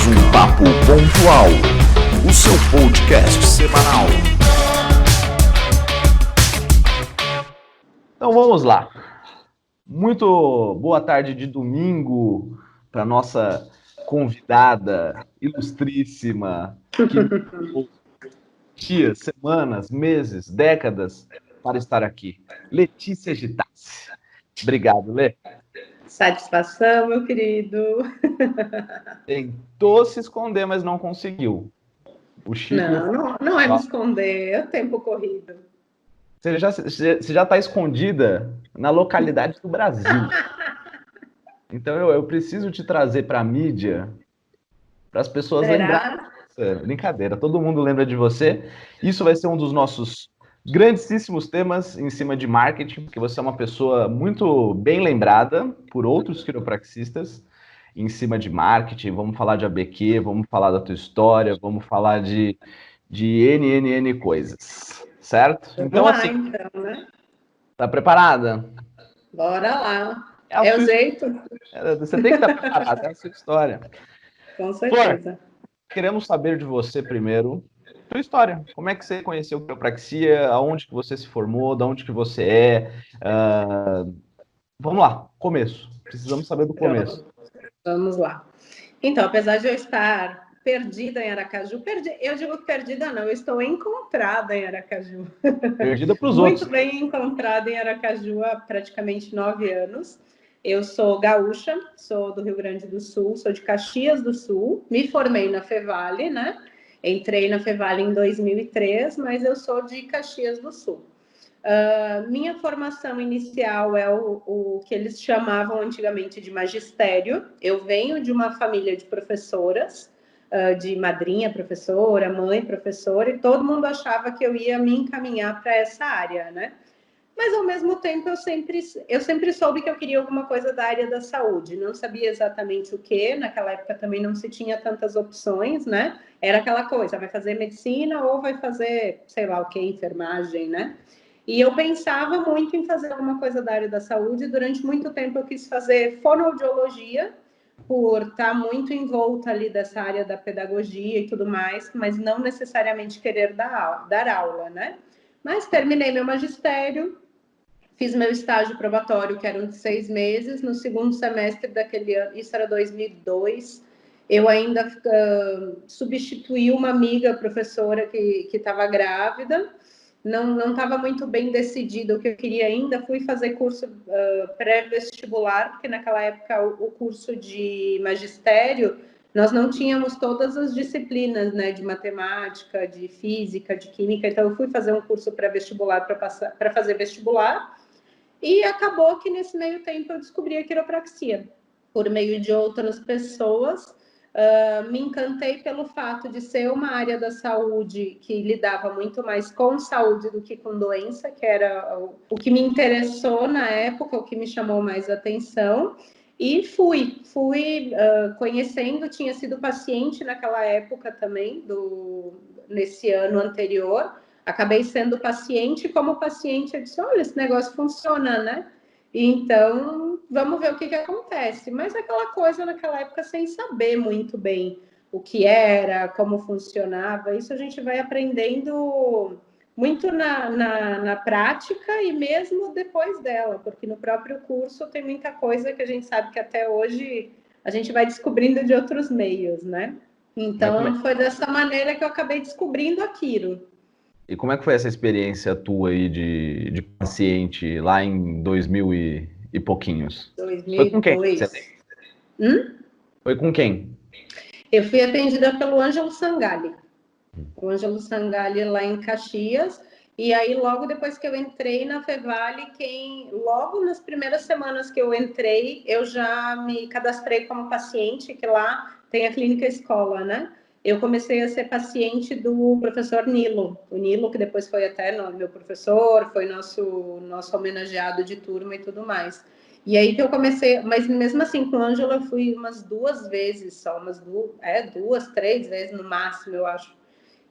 um Papo Pontual, o seu podcast semanal. Então vamos lá. Muito boa tarde de domingo para nossa convidada ilustríssima, que levou dias, semanas, meses, décadas para estar aqui. Letícia Gitassi. Obrigado, Lê. Satisfação, meu querido. Tentou se esconder, mas não conseguiu. O Chico Não é me esconder, é o tempo corrido. Você já está escondida na localidade do Brasil. Então eu preciso te trazer para a mídia, para as pessoas lembrarem. Brincadeira, todo mundo lembra de você. Isso vai ser um dos nossos grandíssimos temas em cima de marketing, porque você é uma pessoa muito bem lembrada por outros quiropraxistas em cima de marketing. Vamos falar de ABQ, vamos falar da tua história, vamos falar de NNN coisas, certo? Então, assim, né? Tá preparada? Bora lá. É o jeito? Você tem que estar preparada, é a sua história. Com certeza. Flor, queremos saber de você primeiro, tua história. Como é que você conheceu quiropraxia? Aonde que você se formou? De onde que você é? Vamos lá, começo. Precisamos saber do começo. Vamos lá. Então, apesar de eu estar perdida em Aracaju, eu digo perdida não, eu estou encontrada em Aracaju. Perdida para os outros. Muito bem encontrada em Aracaju há praticamente 9 anos. Eu sou gaúcha, sou do Rio Grande do Sul, sou de Caxias do Sul, me formei na Fevale, né? Entrei na Fevale em 2003, mas eu sou de Caxias do Sul. Minha formação inicial é o que eles chamavam antigamente de magistério. Eu venho de uma família de professoras, de madrinha professora, mãe professora, e todo mundo achava que eu ia me encaminhar para essa área, né? Mas, ao mesmo tempo, eu sempre soube que eu queria alguma coisa da área da saúde. Não sabia exatamente o que. Naquela época também não se tinha tantas opções, né? Era aquela coisa, vai fazer medicina ou vai fazer, sei lá o que, enfermagem, né? E eu pensava muito em fazer alguma coisa da área da saúde. Durante muito tempo eu quis fazer fonoaudiologia, por estar muito envolta ali dessa área da pedagogia e tudo mais, mas não necessariamente querer dar aula, né? Mas terminei meu magistério, fiz meu estágio probatório, que eram de 6 meses. No segundo semestre daquele ano, isso era 2002, eu ainda substituí uma amiga professora que estava grávida. Não estava muito bem decidido o que eu queria ainda. Fui fazer curso pré-vestibular, porque naquela época o curso de magistério, nós não tínhamos todas as disciplinas, né, de matemática, de física, de química. Então, eu fui fazer um curso pré-vestibular para fazer vestibular. E acabou que, nesse meio tempo, eu descobri a quiropraxia. Por meio de outras pessoas, me encantei pelo fato de ser uma área da saúde que lidava muito mais com saúde do que com doença, que era o que me interessou na época, o que me chamou mais atenção. E fui conhecendo, tinha sido paciente naquela época também, nesse ano anterior. Acabei sendo paciente, como paciente eu disse, olha, esse negócio funciona, né? Então, vamos ver o que acontece. Mas aquela coisa naquela época sem saber muito bem o que era, como funcionava, isso a gente vai aprendendo muito na prática e mesmo depois dela, porque no próprio curso tem muita coisa que a gente sabe que até hoje a gente vai descobrindo de outros meios, né? Então, foi dessa maneira que eu acabei descobrindo a quiro. E como é que foi essa experiência tua aí de paciente lá em 2000 e pouquinhos? 2002. Foi com quem? Foi com quem? Eu fui atendida pelo Ângelo Sangalli. O Ângelo Sangalli lá em Caxias. E aí, logo depois que eu entrei na Fevale, logo nas primeiras semanas que eu entrei, eu já me cadastrei como paciente, que lá tem a clínica escola, né? Eu comecei a ser paciente do professor Nilo. O Nilo, que depois foi até meu professor, foi nosso homenageado de turma e tudo mais. E aí que eu comecei, mas mesmo assim, com o Ângelo eu fui umas 2 vezes só, 2, 3 vezes no máximo, eu acho.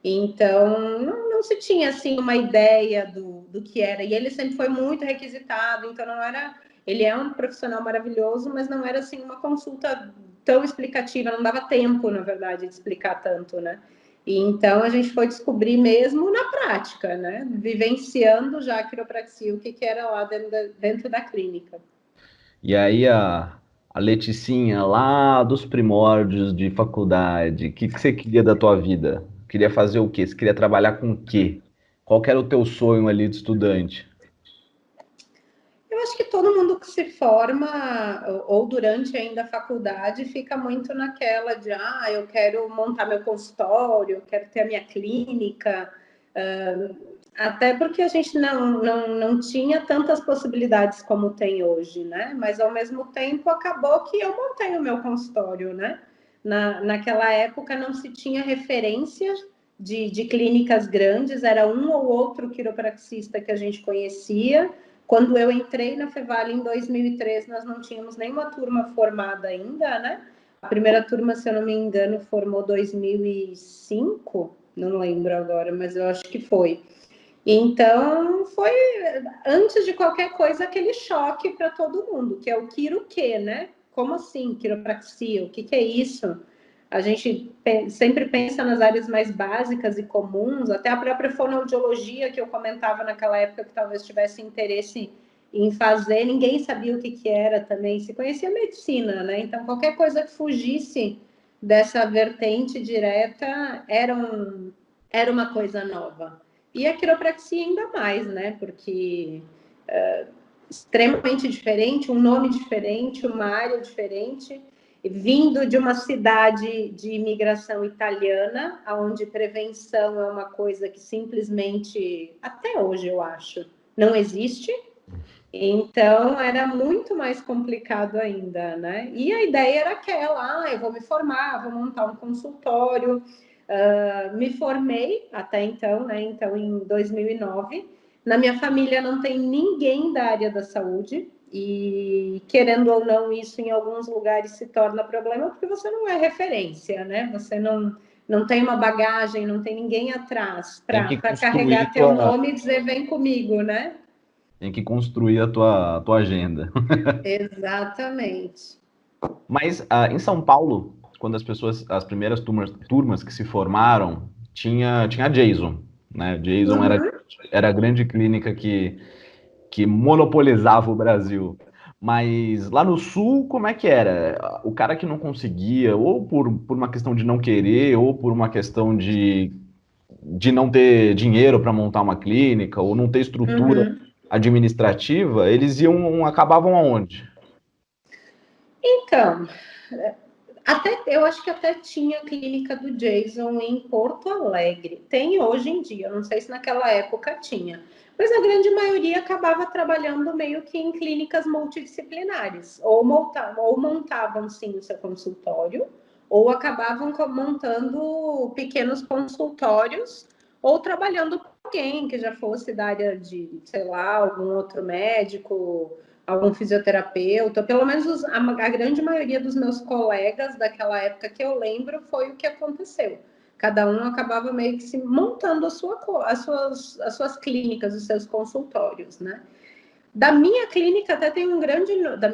Então, não se tinha, assim, uma ideia do que era. E ele sempre foi muito requisitado, então não era... Ele é um profissional maravilhoso, mas não era assim uma consulta tão explicativa, não dava tempo, na verdade, de explicar tanto, né? E então a gente foi descobrir mesmo na prática, né? Vivenciando já a quiropraxia, o que era lá dentro da clínica. E aí a Leticinha lá dos primórdios de faculdade, o que você queria da tua vida? Queria fazer o quê? Você queria trabalhar com o quê? Qual que era o teu sonho ali de estudante? Eu acho que todo mundo que se forma ou durante ainda a faculdade fica muito naquela de eu quero montar meu consultório, eu quero ter a minha clínica, até porque a gente não tinha tantas possibilidades como tem hoje, né? Mas ao mesmo tempo acabou que eu montei o meu consultório, né? Naquela época não se tinha referência de clínicas grandes, era um ou outro quiropraxista que a gente conhecia. Quando eu entrei na Fevale em 2003, nós não tínhamos nenhuma turma formada ainda, né? A primeira turma, se eu não me engano, formou 2005, não lembro agora, mas eu acho que foi. Então, foi, antes de qualquer coisa, aquele choque para todo mundo, que é o quiro quê, né? Como assim, quiropraxia? O que é isso? A gente sempre pensa nas áreas mais básicas e comuns, até a própria fonoaudiologia que eu comentava naquela época que talvez tivesse interesse em fazer, ninguém sabia o que era também, se conhecia medicina, né? Então, qualquer coisa que fugisse dessa vertente direta era uma coisa nova. E a quiropraxia ainda mais, né? Porque extremamente diferente, um nome diferente, uma área diferente, vindo de uma cidade de imigração italiana, onde prevenção é uma coisa que simplesmente, até hoje eu acho, não existe. Então, era muito mais complicado ainda, né? E a ideia era aquela, eu vou me formar, vou montar um consultório. Me formei até então, né? Então, em 2009. Na minha família não tem ninguém da área da saúde. E, querendo ou não, isso em alguns lugares se torna problema, porque você não é referência, né? Você não tem uma bagagem, não tem ninguém atrás para carregar teu nome e dizer, vem comigo, né? Tem que construir a tua agenda. Exatamente. Mas em São Paulo, quando as primeiras turmas que se formaram, tinha Jason, né? Jason era a grande clínica que monopolizava o Brasil. Mas lá no Sul, como é que era? O cara que não conseguia, ou por uma questão de não querer, ou por uma questão de não ter dinheiro para montar uma clínica, ou não ter estrutura administrativa, eles acabavam aonde? Então, eu acho que até tinha a clínica do Jason em Porto Alegre. Tem hoje em dia, eu não sei se naquela época tinha. Mas a grande maioria acabava trabalhando meio que em clínicas multidisciplinares. Ou montavam, sim, o seu consultório, ou acabavam montando pequenos consultórios, ou trabalhando com alguém que já fosse da área de, sei lá, algum outro médico, algum fisioterapeuta, pelo menos a grande maioria dos meus colegas daquela época que eu lembro foi o que aconteceu. Cada um acabava meio que se montando as suas clínicas, os seus consultórios, né? Da minha clínica até tem da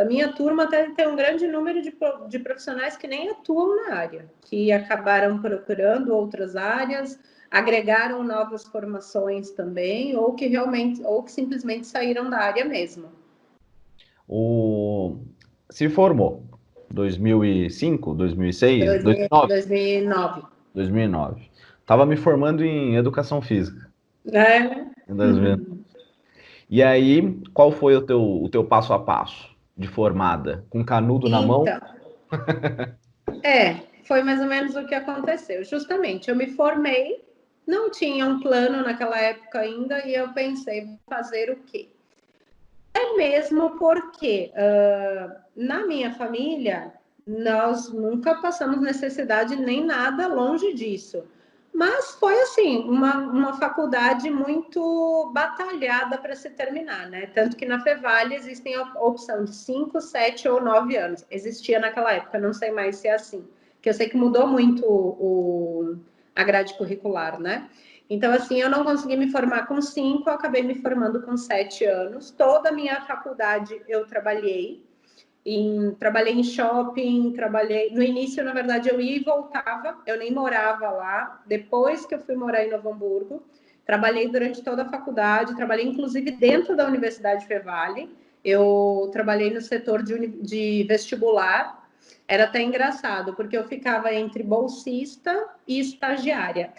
minha turma até tem um grande número de profissionais que nem atuam na área, que acabaram procurando outras áreas, agregaram novas formações também, ou que simplesmente saíram da área mesmo. Se formou 2005, 2006, 2009? 2009. 2009. Tava me formando em educação física. É. Em 2009. E aí, qual foi o teu passo a passo de formada? Com canudo na mão? Então, foi mais ou menos o que aconteceu. Justamente, eu me formei, não tinha um plano naquela época ainda, e eu pensei, vou fazer o quê? É mesmo porque na minha família, nós nunca passamos necessidade nem nada longe disso. Mas foi assim, uma faculdade muito batalhada para se terminar, né? Tanto que na Fevale existem a opção de 5, 7 ou 9 anos. Existia naquela época, não sei mais se é assim. Que eu sei que mudou muito a grade curricular, né? Então, assim, eu não consegui me formar com 5, eu acabei me formando com 7 anos. Toda a minha faculdade eu trabalhei. Trabalhei em shopping, trabalhei... No início, na verdade, eu ia e voltava, eu nem morava lá. Depois que eu fui morar em Novo Hamburgo, trabalhei durante toda a faculdade, trabalhei inclusive dentro da Universidade Fevale. Eu trabalhei no setor de vestibular. Era até engraçado, porque eu ficava entre bolsista e estagiária.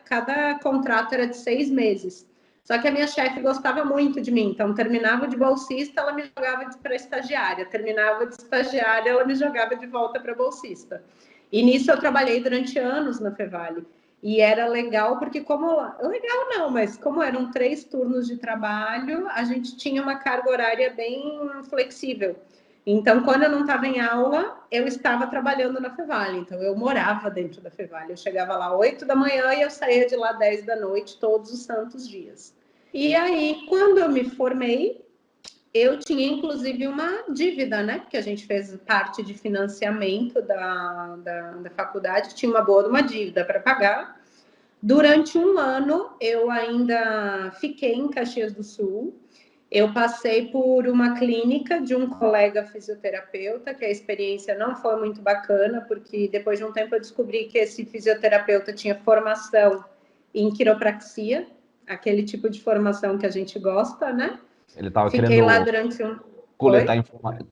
Cada contrato era de 6 meses. Só que a minha chefe gostava muito de mim, então terminava de bolsista, ela me jogava para estagiária, terminava de estagiária, ela me jogava de volta para bolsista. E nisso eu trabalhei durante anos na Fevale. E era legal, porque legal não, mas como eram 3 turnos de trabalho, a gente tinha uma carga horária bem flexível. Então, quando eu não estava em aula, eu estava trabalhando na Fevale. Então, eu morava dentro da Fevale. Eu chegava lá 8 da manhã e eu saía de lá 10 da noite, todos os santos dias. E aí, quando eu me formei, eu tinha, inclusive, uma dívida, né? Porque a gente fez parte de financiamento da faculdade, tinha uma dívida para pagar. Durante um ano, eu ainda fiquei em Caxias do Sul. Eu passei por uma clínica de um colega fisioterapeuta, que a experiência não foi muito bacana, porque depois de um tempo eu descobri que esse fisioterapeuta tinha formação em quiropraxia, aquele tipo de formação que a gente gosta, né? Ele estava Fiquei lá durante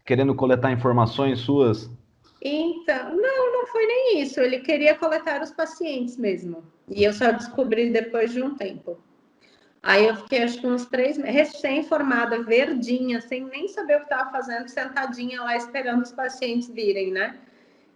querendo coletar informações suas. Então, não foi nem isso. Ele queria coletar os pacientes mesmo. E eu só descobri depois de um tempo. Aí eu fiquei, acho que uns 3 meses, recém-formada, verdinha, sem nem saber o que estava fazendo, sentadinha lá esperando os pacientes virem, né?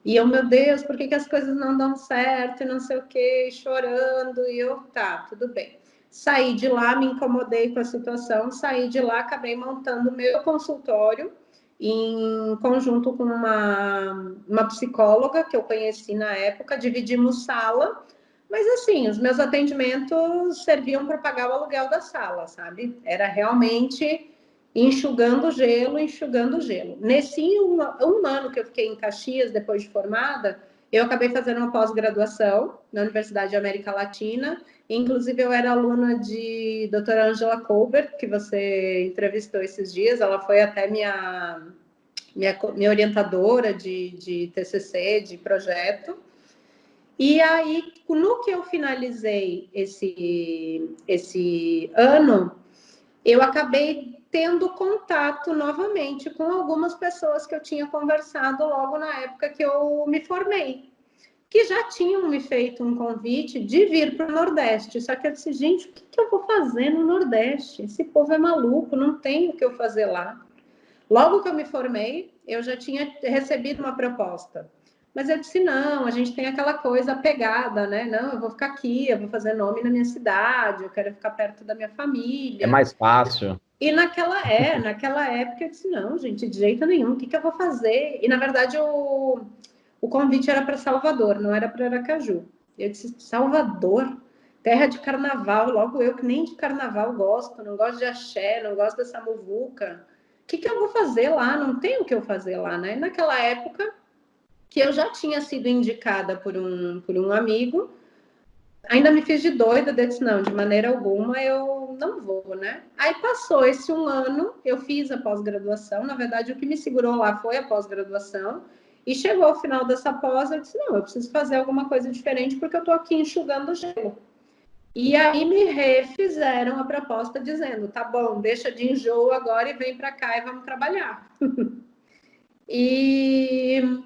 E eu, meu Deus, por que as coisas não dão certo e não sei o quê, chorando. E eu, tá, tudo bem. Saí de lá, me incomodei com a situação, saí de lá, acabei montando o meu consultório em conjunto com uma psicóloga que eu conheci na época, dividimos sala. Mas assim, os meus atendimentos serviam para pagar o aluguel da sala, sabe? Era realmente enxugando gelo, enxugando gelo. Nesse um ano que eu fiquei em Caxias, depois de formada, eu acabei fazendo uma pós-graduação na Universidade de América Latina. Inclusive, eu era aluna de doutora Angela Colbert, que você entrevistou esses dias. Ela foi até minha orientadora de TCC, de projeto. E aí, no que eu finalizei esse ano, eu acabei tendo contato novamente com algumas pessoas que eu tinha conversado logo na época que eu me formei, que já tinham me feito um convite de vir para o Nordeste. Só que eu disse, gente, o que eu vou fazer no Nordeste? Esse povo é maluco, não tem o que eu fazer lá. Logo que eu me formei, eu já tinha recebido uma proposta. Mas eu disse, não, a gente tem aquela coisa pegada, né? Não, eu vou ficar aqui, eu vou fazer nome na minha cidade, eu quero ficar perto da minha família. É mais fácil. E naquela época eu disse, não, gente, de jeito nenhum, o que eu vou fazer? E, na verdade, o convite era para Salvador, não era para Aracaju. Eu disse, Salvador? Terra de carnaval, logo eu que nem de carnaval gosto, não gosto de axé, não gosto dessa muvuca. O que eu vou fazer lá? Não tem o que eu fazer lá, né? Naquela época que eu já tinha sido indicada por um amigo, ainda me fiz de doida, disse, não, de maneira alguma eu não vou, né? Aí passou esse um ano, eu fiz a pós-graduação, na verdade o que me segurou lá foi a pós-graduação, e chegou ao final dessa pós, eu disse, não, eu preciso fazer alguma coisa diferente porque eu tô aqui enxugando gelo. E aí me refizeram a proposta dizendo, tá bom, deixa de enjoo agora e vem para cá e vamos trabalhar. E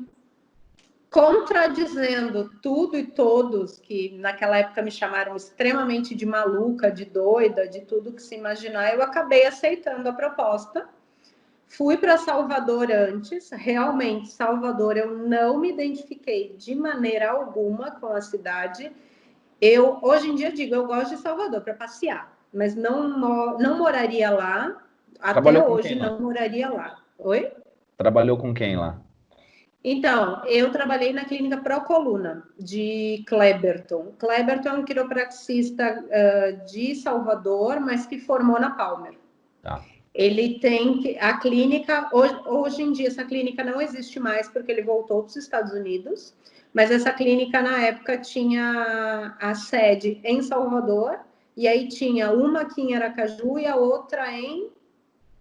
contradizendo tudo e todos que naquela época me chamaram extremamente de maluca, de doida, de tudo que se imaginar, eu acabei aceitando a proposta. Fui para Salvador antes, realmente Salvador eu não me identifiquei de maneira alguma com a cidade. Eu hoje em dia digo, eu gosto de Salvador para passear, mas não moraria lá. Até hoje não moraria lá. Oi? Trabalhou com quem lá? Então, eu trabalhei na clínica Procoluna, de Cleberton. Cleberton é um quiropraxista de Salvador, mas que formou na Palmer. Tá. Ele tem a clínica, hoje em dia essa clínica não existe mais porque ele voltou para os Estados Unidos, mas essa clínica na época tinha a sede em Salvador e aí tinha uma aqui em Aracaju e a outra em...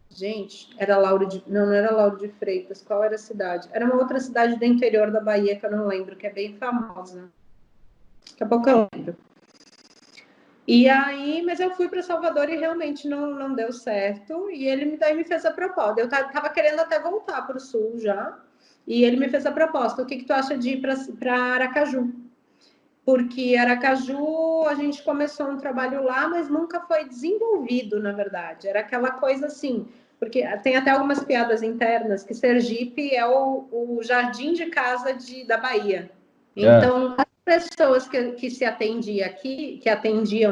Gente, era Lauro de... Não era Lauro de Freitas. Qual era a cidade? Era uma outra cidade do interior da Bahia, que eu não lembro, que é bem famosa. Daqui a pouco eu lembro. E aí, mas eu fui para Salvador e realmente não deu certo. E ele daí me fez a proposta. Eu tava querendo até voltar para o Sul já. E ele me fez a proposta. O que tu acha de ir para Aracaju? Porque Aracaju, a gente começou um trabalho lá, mas nunca foi desenvolvido, na verdade. Era aquela coisa assim, porque tem até algumas piadas internas, que Sergipe é o jardim de casa da Bahia. Então, as pessoas que se atendiam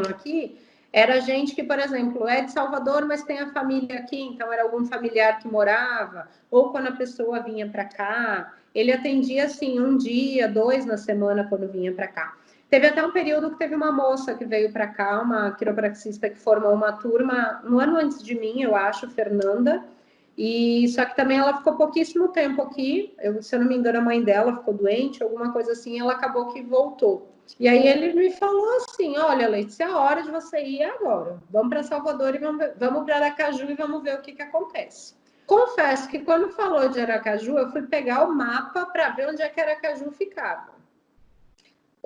aqui, era gente que, por exemplo, é de Salvador, mas tem a família aqui, então era algum familiar que morava, ou quando a pessoa vinha para cá, ele atendia assim, 1 dia, 2 na semana quando vinha para cá. Teve até um período que teve uma moça que veio para cá, uma quiropraxista que formou uma turma um ano antes de mim, eu acho, Fernanda, e só que também ela ficou pouquíssimo tempo aqui, se eu não me engano a mãe dela ficou doente, alguma coisa assim, ela acabou que voltou. E aí ele me falou assim, olha, Letícia, é a hora de você ir agora, vamos para Salvador e vamos para Aracaju e vamos ver o que acontece. Confesso que quando falou de Aracaju, eu fui pegar o mapa para ver onde é que Aracaju ficava.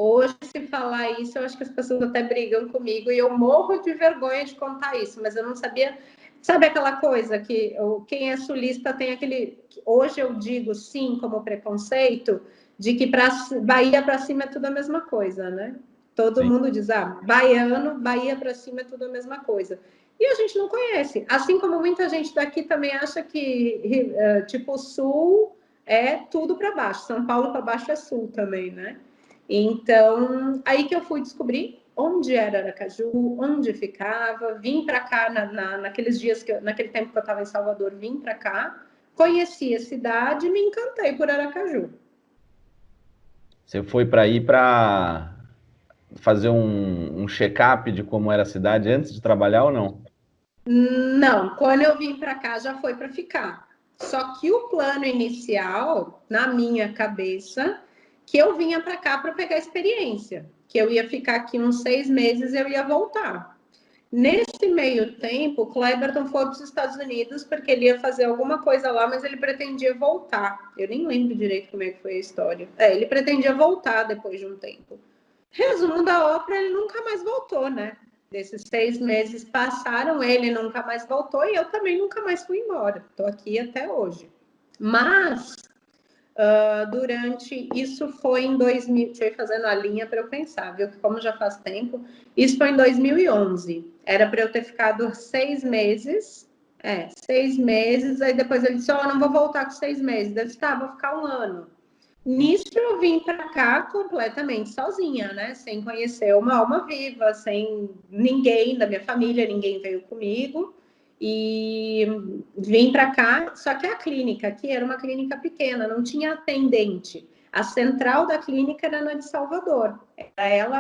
Hoje, se falar isso, eu acho que as pessoas até brigam comigo e eu morro de vergonha de contar isso, mas eu não sabia. Sabe aquela coisa que quem é sulista tem aquele. Hoje eu digo sim como preconceito, de que para Bahia para cima é tudo a mesma coisa, né? Todo mundo diz, baiano, Bahia para cima é tudo a mesma coisa. E a gente não conhece. Assim como muita gente daqui também acha que, tipo, o sul é tudo para baixo. São Paulo para baixo é sul também, né? Então, aí que eu fui descobrir onde era Aracaju, onde ficava, vim para cá naqueles dias, naquele tempo que eu estava em Salvador, vim para cá, conheci a cidade e me encantei por Aracaju. Você foi para ir para fazer um check-up de como era a cidade antes de trabalhar ou não? Não, quando eu vim para cá já foi para ficar. Só que o plano inicial, na minha cabeça, que eu vinha para cá para pegar experiência, que eu ia ficar aqui uns 6 meses e eu ia voltar. Nesse meio tempo, o Cleberton foi para os Estados Unidos porque ele ia fazer alguma coisa lá, mas ele pretendia voltar. Eu nem lembro direito como é que foi a história. Ele pretendia voltar depois de um tempo. Resumo da ópera, ele nunca mais voltou, né? Desses 6 meses passaram, ele nunca mais voltou e eu também nunca mais fui embora. Estou aqui até hoje. Mas, durante... Isso foi em 2000... Deixa eu ir fazendo a linha para eu pensar, viu? Que como já faz tempo... Isso foi em 2011. Era para eu ter ficado 6 meses... 6 meses. Aí depois ele disse, não vou voltar com 6 meses. Eu disse, vou ficar 1 ano. Nisso eu vim para cá completamente sozinha, né? Sem conhecer uma alma viva, sem ninguém da minha família, ninguém veio comigo. E vim para cá, só que a clínica aqui era uma clínica pequena, não tinha atendente. A central da clínica era na de Salvador. Era ela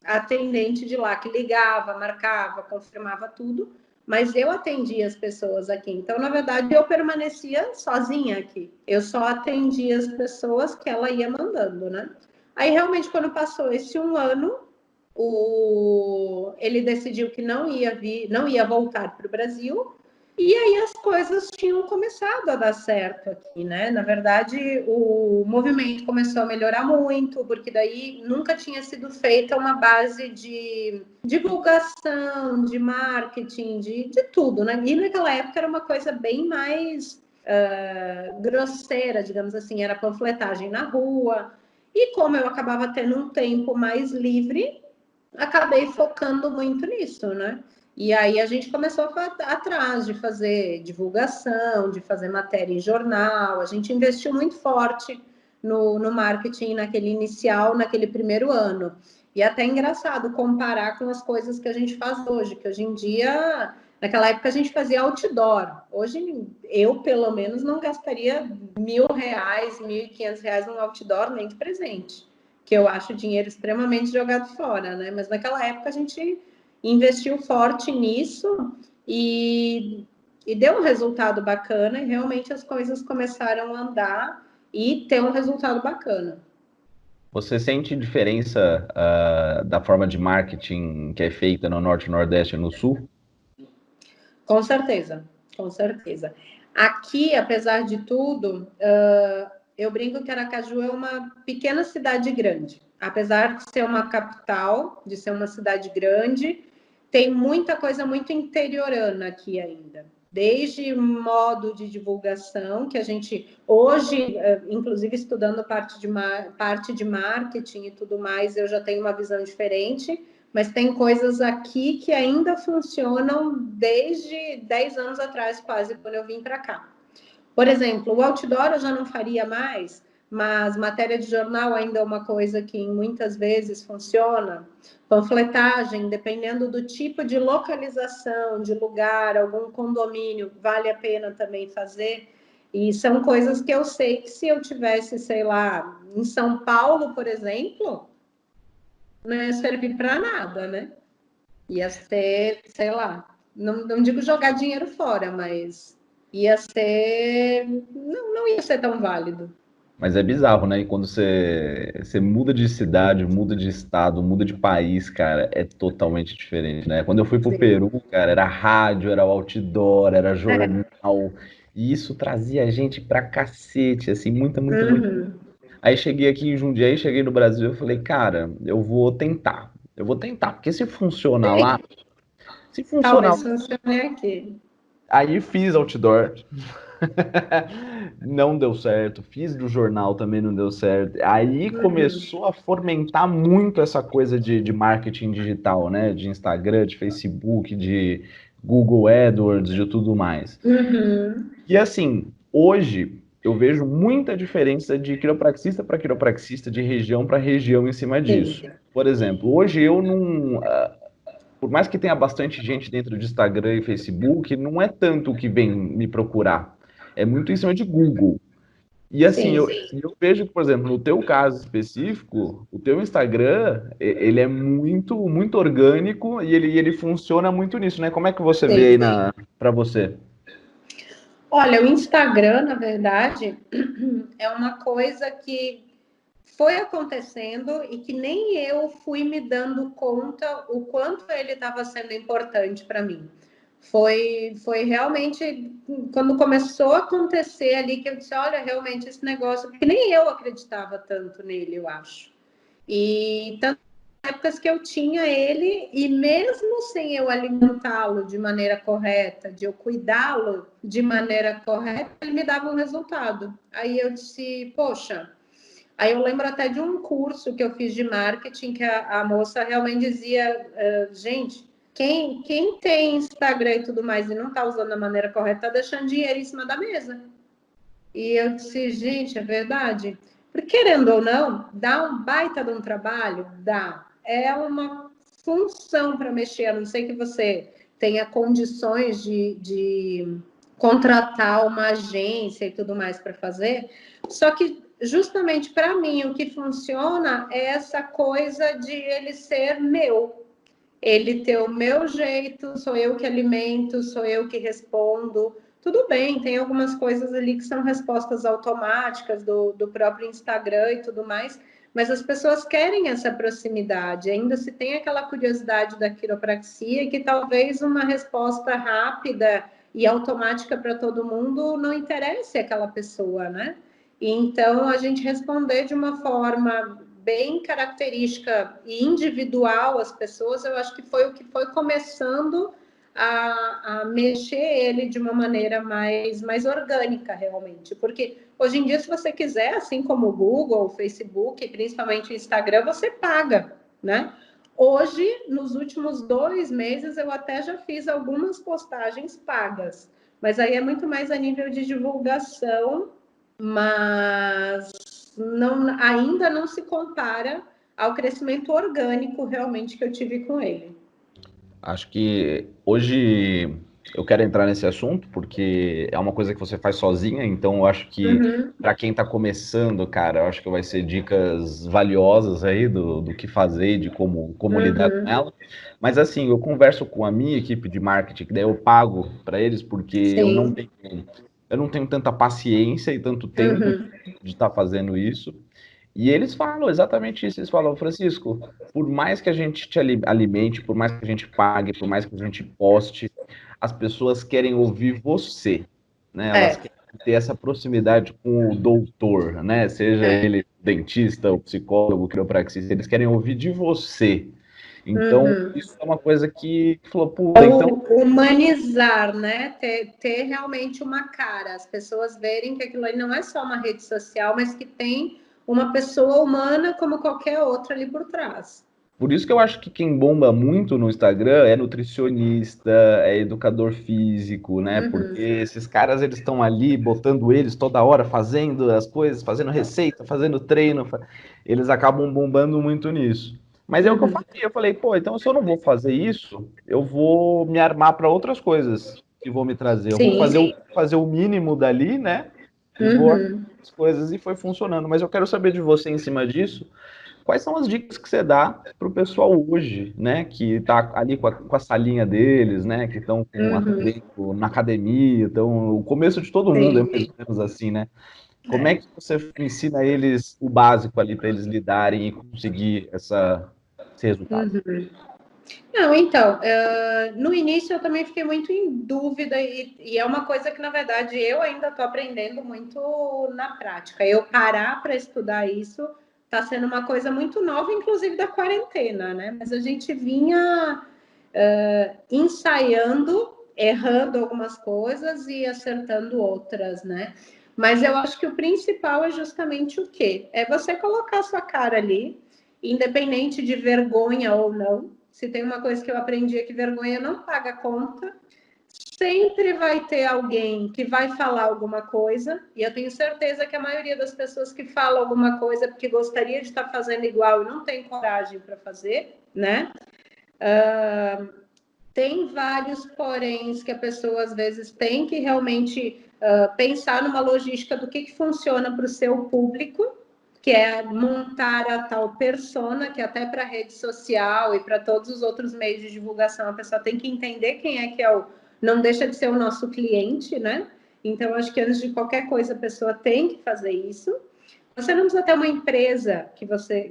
a atendente de lá, que ligava, marcava, confirmava tudo. Mas eu atendia as pessoas aqui. Então, na verdade, eu permanecia sozinha aqui. Eu só atendia as pessoas que ela ia mandando, né? Aí, realmente, quando passou esse 1 ano, ele decidiu que não ia voltar para o Brasil. E aí as coisas tinham começado a dar certo aqui, né? Na verdade, o movimento começou a melhorar muito, porque daí nunca tinha sido feita uma base de divulgação, de marketing, de tudo, né? E naquela época era uma coisa bem mais grosseira, digamos assim, era panfletagem na rua. E como eu acabava tendo um tempo mais livre, acabei focando muito nisso, né? E aí a gente começou atrás de fazer divulgação, de fazer matéria em jornal, a gente investiu muito forte no marketing naquele inicial, naquele primeiro ano. E até é engraçado comparar com as coisas que a gente faz hoje, que hoje em dia, naquela época a gente fazia outdoor. Hoje eu, pelo menos, não gastaria R$1.000, R$1.500 num outdoor nem de presente, que eu acho dinheiro extremamente jogado fora, né? Mas naquela época a gente investiu forte nisso e deu um resultado bacana e realmente as coisas começaram a andar e ter um resultado bacana. Você sente diferença da forma de marketing que é feita no Norte, Nordeste e no Sul? Com certeza, com certeza. Aqui, apesar de tudo, eu brinco que Aracaju é uma pequena cidade grande. Apesar de ser uma capital, de ser uma cidade grande, tem muita coisa muito interiorana aqui ainda. Desde modo de divulgação, que a gente, hoje, inclusive estudando parte de marketing e tudo mais, eu já tenho uma visão diferente, mas tem coisas aqui que ainda funcionam desde 10 anos atrás, quase, quando eu vim para cá. Por exemplo, o outdoor eu já não faria mais, mas matéria de jornal ainda é uma coisa que muitas vezes funciona. Panfletagem, dependendo do tipo de localização, de lugar, algum condomínio, vale a pena também fazer. E são coisas que eu sei que se eu tivesse, sei lá, em São Paulo, por exemplo, não ia servir para nada, né? Ia ser, sei lá, não digo jogar dinheiro fora, mas ia ser. Não ia ser tão válido. Mas é bizarro, né? E quando você muda de cidade, muda de estado, muda de país, cara, é totalmente diferente, né? Quando eu fui pro Sim. Peru, cara, era rádio, era outdoor, era É. jornal. E isso trazia gente pra cacete, assim, muita, muita, muita. Uhum. Aí cheguei aqui em Jundiaí, cheguei no Brasil, eu falei, cara, eu vou tentar. Eu vou tentar, porque se funcionar lá, Sim, se funcionar. talvez funcione aqui. Aí fiz outdoor, não deu certo. Fiz do jornal, também não deu certo. Aí Uhum. começou a fomentar muito essa coisa de marketing digital, né? De Instagram, de Facebook, de Google AdWords, de tudo mais. Uhum. E assim, hoje eu vejo muita diferença de quiropraxista para quiropraxista, de região para região em cima disso. Sim, Por exemplo, hoje eu não. Por mais que tenha bastante gente dentro de Instagram e Facebook, não é tanto o que vem me procurar. É muito em cima de Google. E assim, sim. eu vejo que, por exemplo, no teu caso específico, o teu Instagram, ele é muito, muito orgânico e ele funciona muito nisso, né? Como é que você vê aí Sim. para você? Olha, o Instagram, na verdade, é uma coisa que foi acontecendo e que nem eu fui me dando conta o quanto ele estava sendo importante para mim. Foi realmente quando começou a acontecer ali que eu disse, olha, realmente esse negócio, porque nem eu acreditava tanto nele, eu acho. E tantas épocas que eu tinha ele, e mesmo sem eu alimentá-lo de maneira correta, de eu cuidá-lo de maneira correta, ele me dava um resultado. Aí eu disse, poxa, aí eu lembro até de um curso que eu fiz de marketing, que a moça realmente dizia, gente, quem tem Instagram e tudo mais e não está usando da maneira correta, está deixando dinheiro em cima da mesa. E eu disse, gente, é verdade. Porque, querendo ou não, dá um baita de um trabalho? Dá. É uma função para mexer, a não ser que você tenha condições de contratar uma agência e tudo mais para fazer. Só que, justamente para mim, o que funciona é essa coisa de ele ser meu. Ele ter o meu jeito, sou eu que alimento, sou eu que respondo. Tudo bem, tem algumas coisas ali que são respostas automáticas do próprio Instagram e tudo mais, mas as pessoas querem essa proximidade. Ainda se tem aquela curiosidade da quiropraxia que talvez uma resposta rápida e automática para todo mundo não interesse aquela pessoa, né? E então a gente responder de uma forma bem característica e individual às pessoas, eu acho que foi o que foi começando a mexer ele de uma maneira mais orgânica, realmente. Porque hoje em dia, se você quiser, assim como o Google, o Facebook, principalmente o Instagram, você paga, né? Hoje, nos últimos 2 meses, eu até já fiz algumas postagens pagas, mas aí é muito mais a nível de divulgação, mas ainda não se compara ao crescimento orgânico realmente que eu tive com ele. Acho que hoje eu quero entrar nesse assunto porque é uma coisa que você faz sozinha, então eu acho que Uhum, para quem está começando, cara, eu acho que vai ser dicas valiosas aí do que fazer e de como lidar com uhum, ela. Mas assim, eu converso com a minha equipe de marketing, que daí eu pago para eles porque sim, eu não tenho tanta paciência e tanto tempo uhum, de estar fazendo isso. E eles falam exatamente isso. Eles falam, Francisco, por mais que a gente te alimente, por mais que a gente pague, por mais que a gente poste, as pessoas querem ouvir você, né? Elas É. querem ter essa proximidade com o doutor, né? Seja ele dentista, o psicólogo, o quiropraxista, eles querem ouvir de você. Então, Uhum. isso é uma coisa que falou, puta, então. Humanizar, né? Ter realmente uma cara, as pessoas verem que aquilo aí não é só uma rede social, mas que tem uma pessoa humana como qualquer outra ali por trás. Por isso que eu acho que quem bomba muito no Instagram é nutricionista, é educador físico, né? Porque Uhum. esses caras, eles estão ali botando eles toda hora, fazendo as coisas, fazendo receita, fazendo treino, eles acabam bombando muito nisso. Mas é o que Uhum. eu falei, pô, então se eu não vou fazer isso, eu vou me armar para outras coisas que vão me trazer. Eu vou Sim. fazer o mínimo dali, né? E vou Uhum. as coisas, e foi funcionando. Mas eu quero saber de você em cima disso. Quais são as dicas que você dá para o pessoal hoje, né, que está ali com a salinha deles, né, que estão Uhum. na academia, então o começo de todo mundo é mais Sim. ou menos assim, né? Como é que você ensina eles o básico ali para eles lidarem e conseguir esse resultado? Uhum. Não, então, no início eu também fiquei muito em dúvida e é uma coisa que, na verdade, eu ainda estou aprendendo muito na prática. Eu parar para estudar isso está sendo uma coisa muito nova, inclusive da quarentena, né? Mas a gente vinha ensaiando, errando algumas coisas e acertando outras, né? Mas eu acho que o principal é justamente o quê? É você colocar a sua cara ali, independente de vergonha ou não. Se tem uma coisa que eu aprendi é que vergonha não paga conta. Sempre vai ter alguém que vai falar alguma coisa, e eu tenho certeza que a maioria das pessoas que falam alguma coisa porque gostaria de estar fazendo igual e não tem coragem para fazer, né? Tem vários poréns que a pessoa às vezes tem que realmente pensar numa logística do que funciona para o seu público, que é montar a tal persona, que até para rede social e para todos os outros meios de divulgação a pessoa tem que entender quem é que é o. Não deixa de ser o nosso cliente, né? Então, acho que antes de qualquer coisa a pessoa tem que fazer isso. Você não precisa ter uma empresa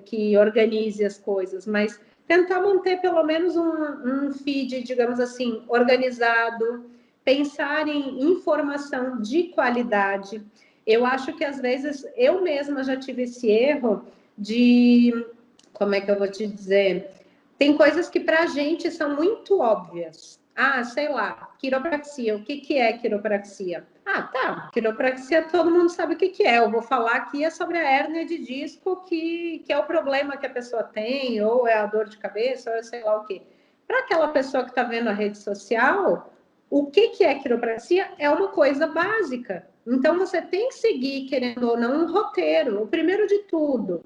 que organize as coisas, mas tentar manter pelo menos um feed, digamos assim, organizado, pensar em informação de qualidade. Eu acho que às vezes eu mesma já tive esse erro de, como é que eu vou te dizer? Tem coisas que para a gente são muito óbvias. Ah, sei lá, quiropraxia. O que é quiropraxia? Ah, tá. Quiropraxia todo mundo sabe o que é. Eu vou falar aqui é sobre a hérnia de disco, que é o problema que a pessoa tem, ou é a dor de cabeça, ou é sei lá o quê. Para aquela pessoa que está vendo a rede social, o que é quiropraxia é uma coisa básica. Então, você tem que seguir, querendo ou não, um roteiro. O primeiro de tudo,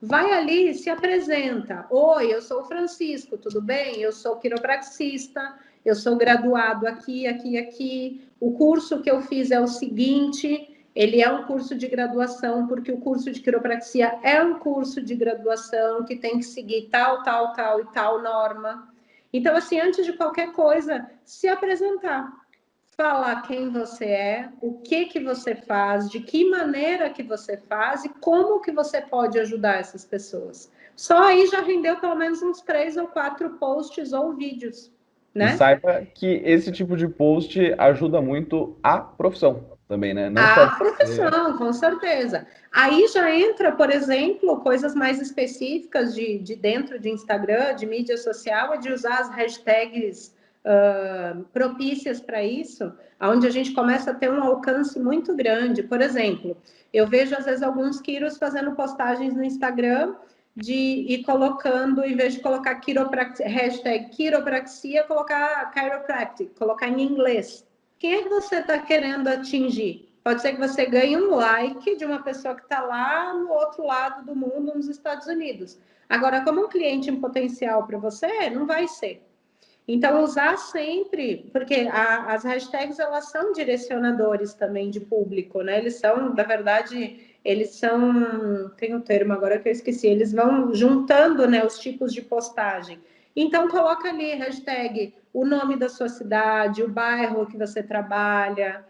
vai ali e se apresenta. Oi, eu sou o Francisco, tudo bem? Eu sou quiropraxista, eu sou graduado aqui, aqui, aqui. O curso que eu fiz é o seguinte, ele é um curso de graduação, porque o curso de quiropraxia é um curso de graduação que tem que seguir tal, tal, tal e tal norma. Então, assim, antes de qualquer coisa, se apresentar, falar quem você é, o que você faz, de que maneira que você faz e como que você pode ajudar essas pessoas. Só aí já rendeu pelo menos uns 3 ou 4 posts ou vídeos, E né? saiba que esse tipo de post ajuda muito a profissão também, né? Não só A você. profissão, com certeza. Aí já entra, por exemplo, coisas mais específicas de dentro de Instagram, de mídia social, é de usar as hashtags propícias para isso, onde a gente começa a ter um alcance muito grande. Por exemplo, eu vejo às vezes alguns quiros fazendo postagens no Instagram e colocando, em vez de colocar hashtag quiropraxia, colocar chiropractic, colocar em inglês. Quem é que você está querendo atingir? Pode ser que você ganhe um like de uma pessoa que está lá no outro lado do mundo, nos Estados Unidos. Agora, como um cliente em potencial para você, não vai ser. Então, usar sempre, porque as hashtags, elas são direcionadores também de público, né? Eles são, na verdade, eles são, tem um termo agora que eu esqueci, eles vão juntando, né, os tipos de postagem. Então, coloca ali, hashtag, o nome da sua cidade, o bairro que você trabalha,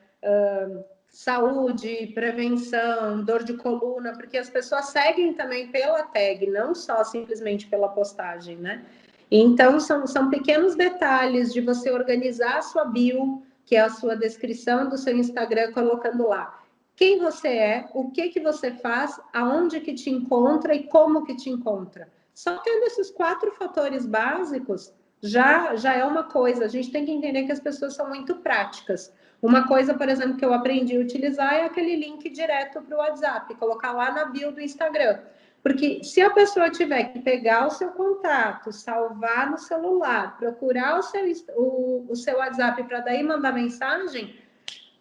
saúde, prevenção, dor de coluna, porque as pessoas seguem também pela tag, não só simplesmente pela postagem, né? Então, são pequenos detalhes de você organizar a sua bio, que é a sua descrição do seu Instagram, colocando lá quem você é, o que você faz, aonde que te encontra e como que te encontra. Só tendo esses 4 fatores básicos, já é uma coisa. A gente tem que entender que as pessoas são muito práticas. Uma coisa, por exemplo, que eu aprendi a utilizar é aquele link direto para o WhatsApp, colocar lá na bio do Instagram. Porque se a pessoa tiver que pegar o seu contato, salvar no celular, procurar o seu WhatsApp para daí mandar mensagem,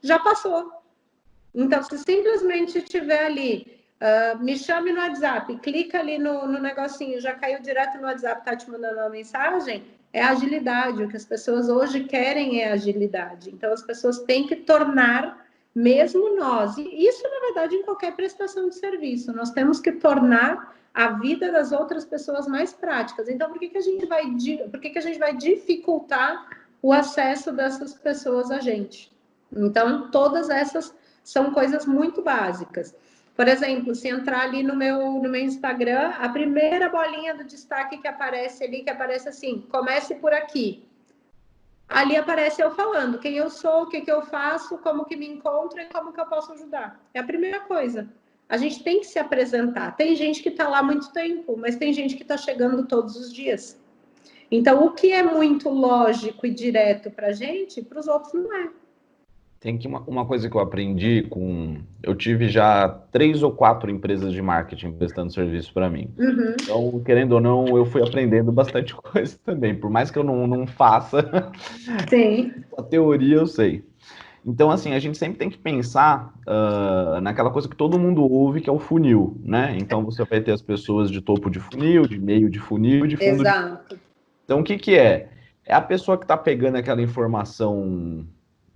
já passou. Então, se simplesmente tiver ali, me chame no WhatsApp, clica ali no negocinho, já caiu direto no WhatsApp, está te mandando uma mensagem, é agilidade. O que as pessoas hoje querem é agilidade. Então, as pessoas têm que tornar, mesmo nós, e isso, na verdade, em qualquer prestação de serviço, nós temos que tornar a vida das outras pessoas mais práticas. Então, por que a gente vai dificultar o acesso dessas pessoas a gente? Então, todas essas são coisas muito básicas. Por exemplo, se entrar ali no meu Instagram, a primeira bolinha do destaque que aparece ali, que aparece assim, comece por aqui. Ali aparece eu falando quem eu sou, o que eu faço, como que me encontro e como que eu posso ajudar. É a primeira coisa. A gente tem que se apresentar. Tem gente que está lá há muito tempo, mas tem gente que está chegando todos os dias. Então, o que é muito lógico e direto para a gente, para os outros não é. Tem que uma coisa que eu aprendi com... Eu tive já 3 ou 4 empresas de marketing prestando serviço para mim. Uhum. Então, querendo ou não, eu fui aprendendo bastante coisa também. Por mais que eu não faça, Sim. a teoria eu sei. Então, assim, a gente sempre tem que pensar naquela coisa que todo mundo ouve, que é o funil, né? Então, você vai ter as pessoas de topo de funil, de meio de funil e de fundo. Exato. Então, o que é? É a pessoa que está pegando aquela informação...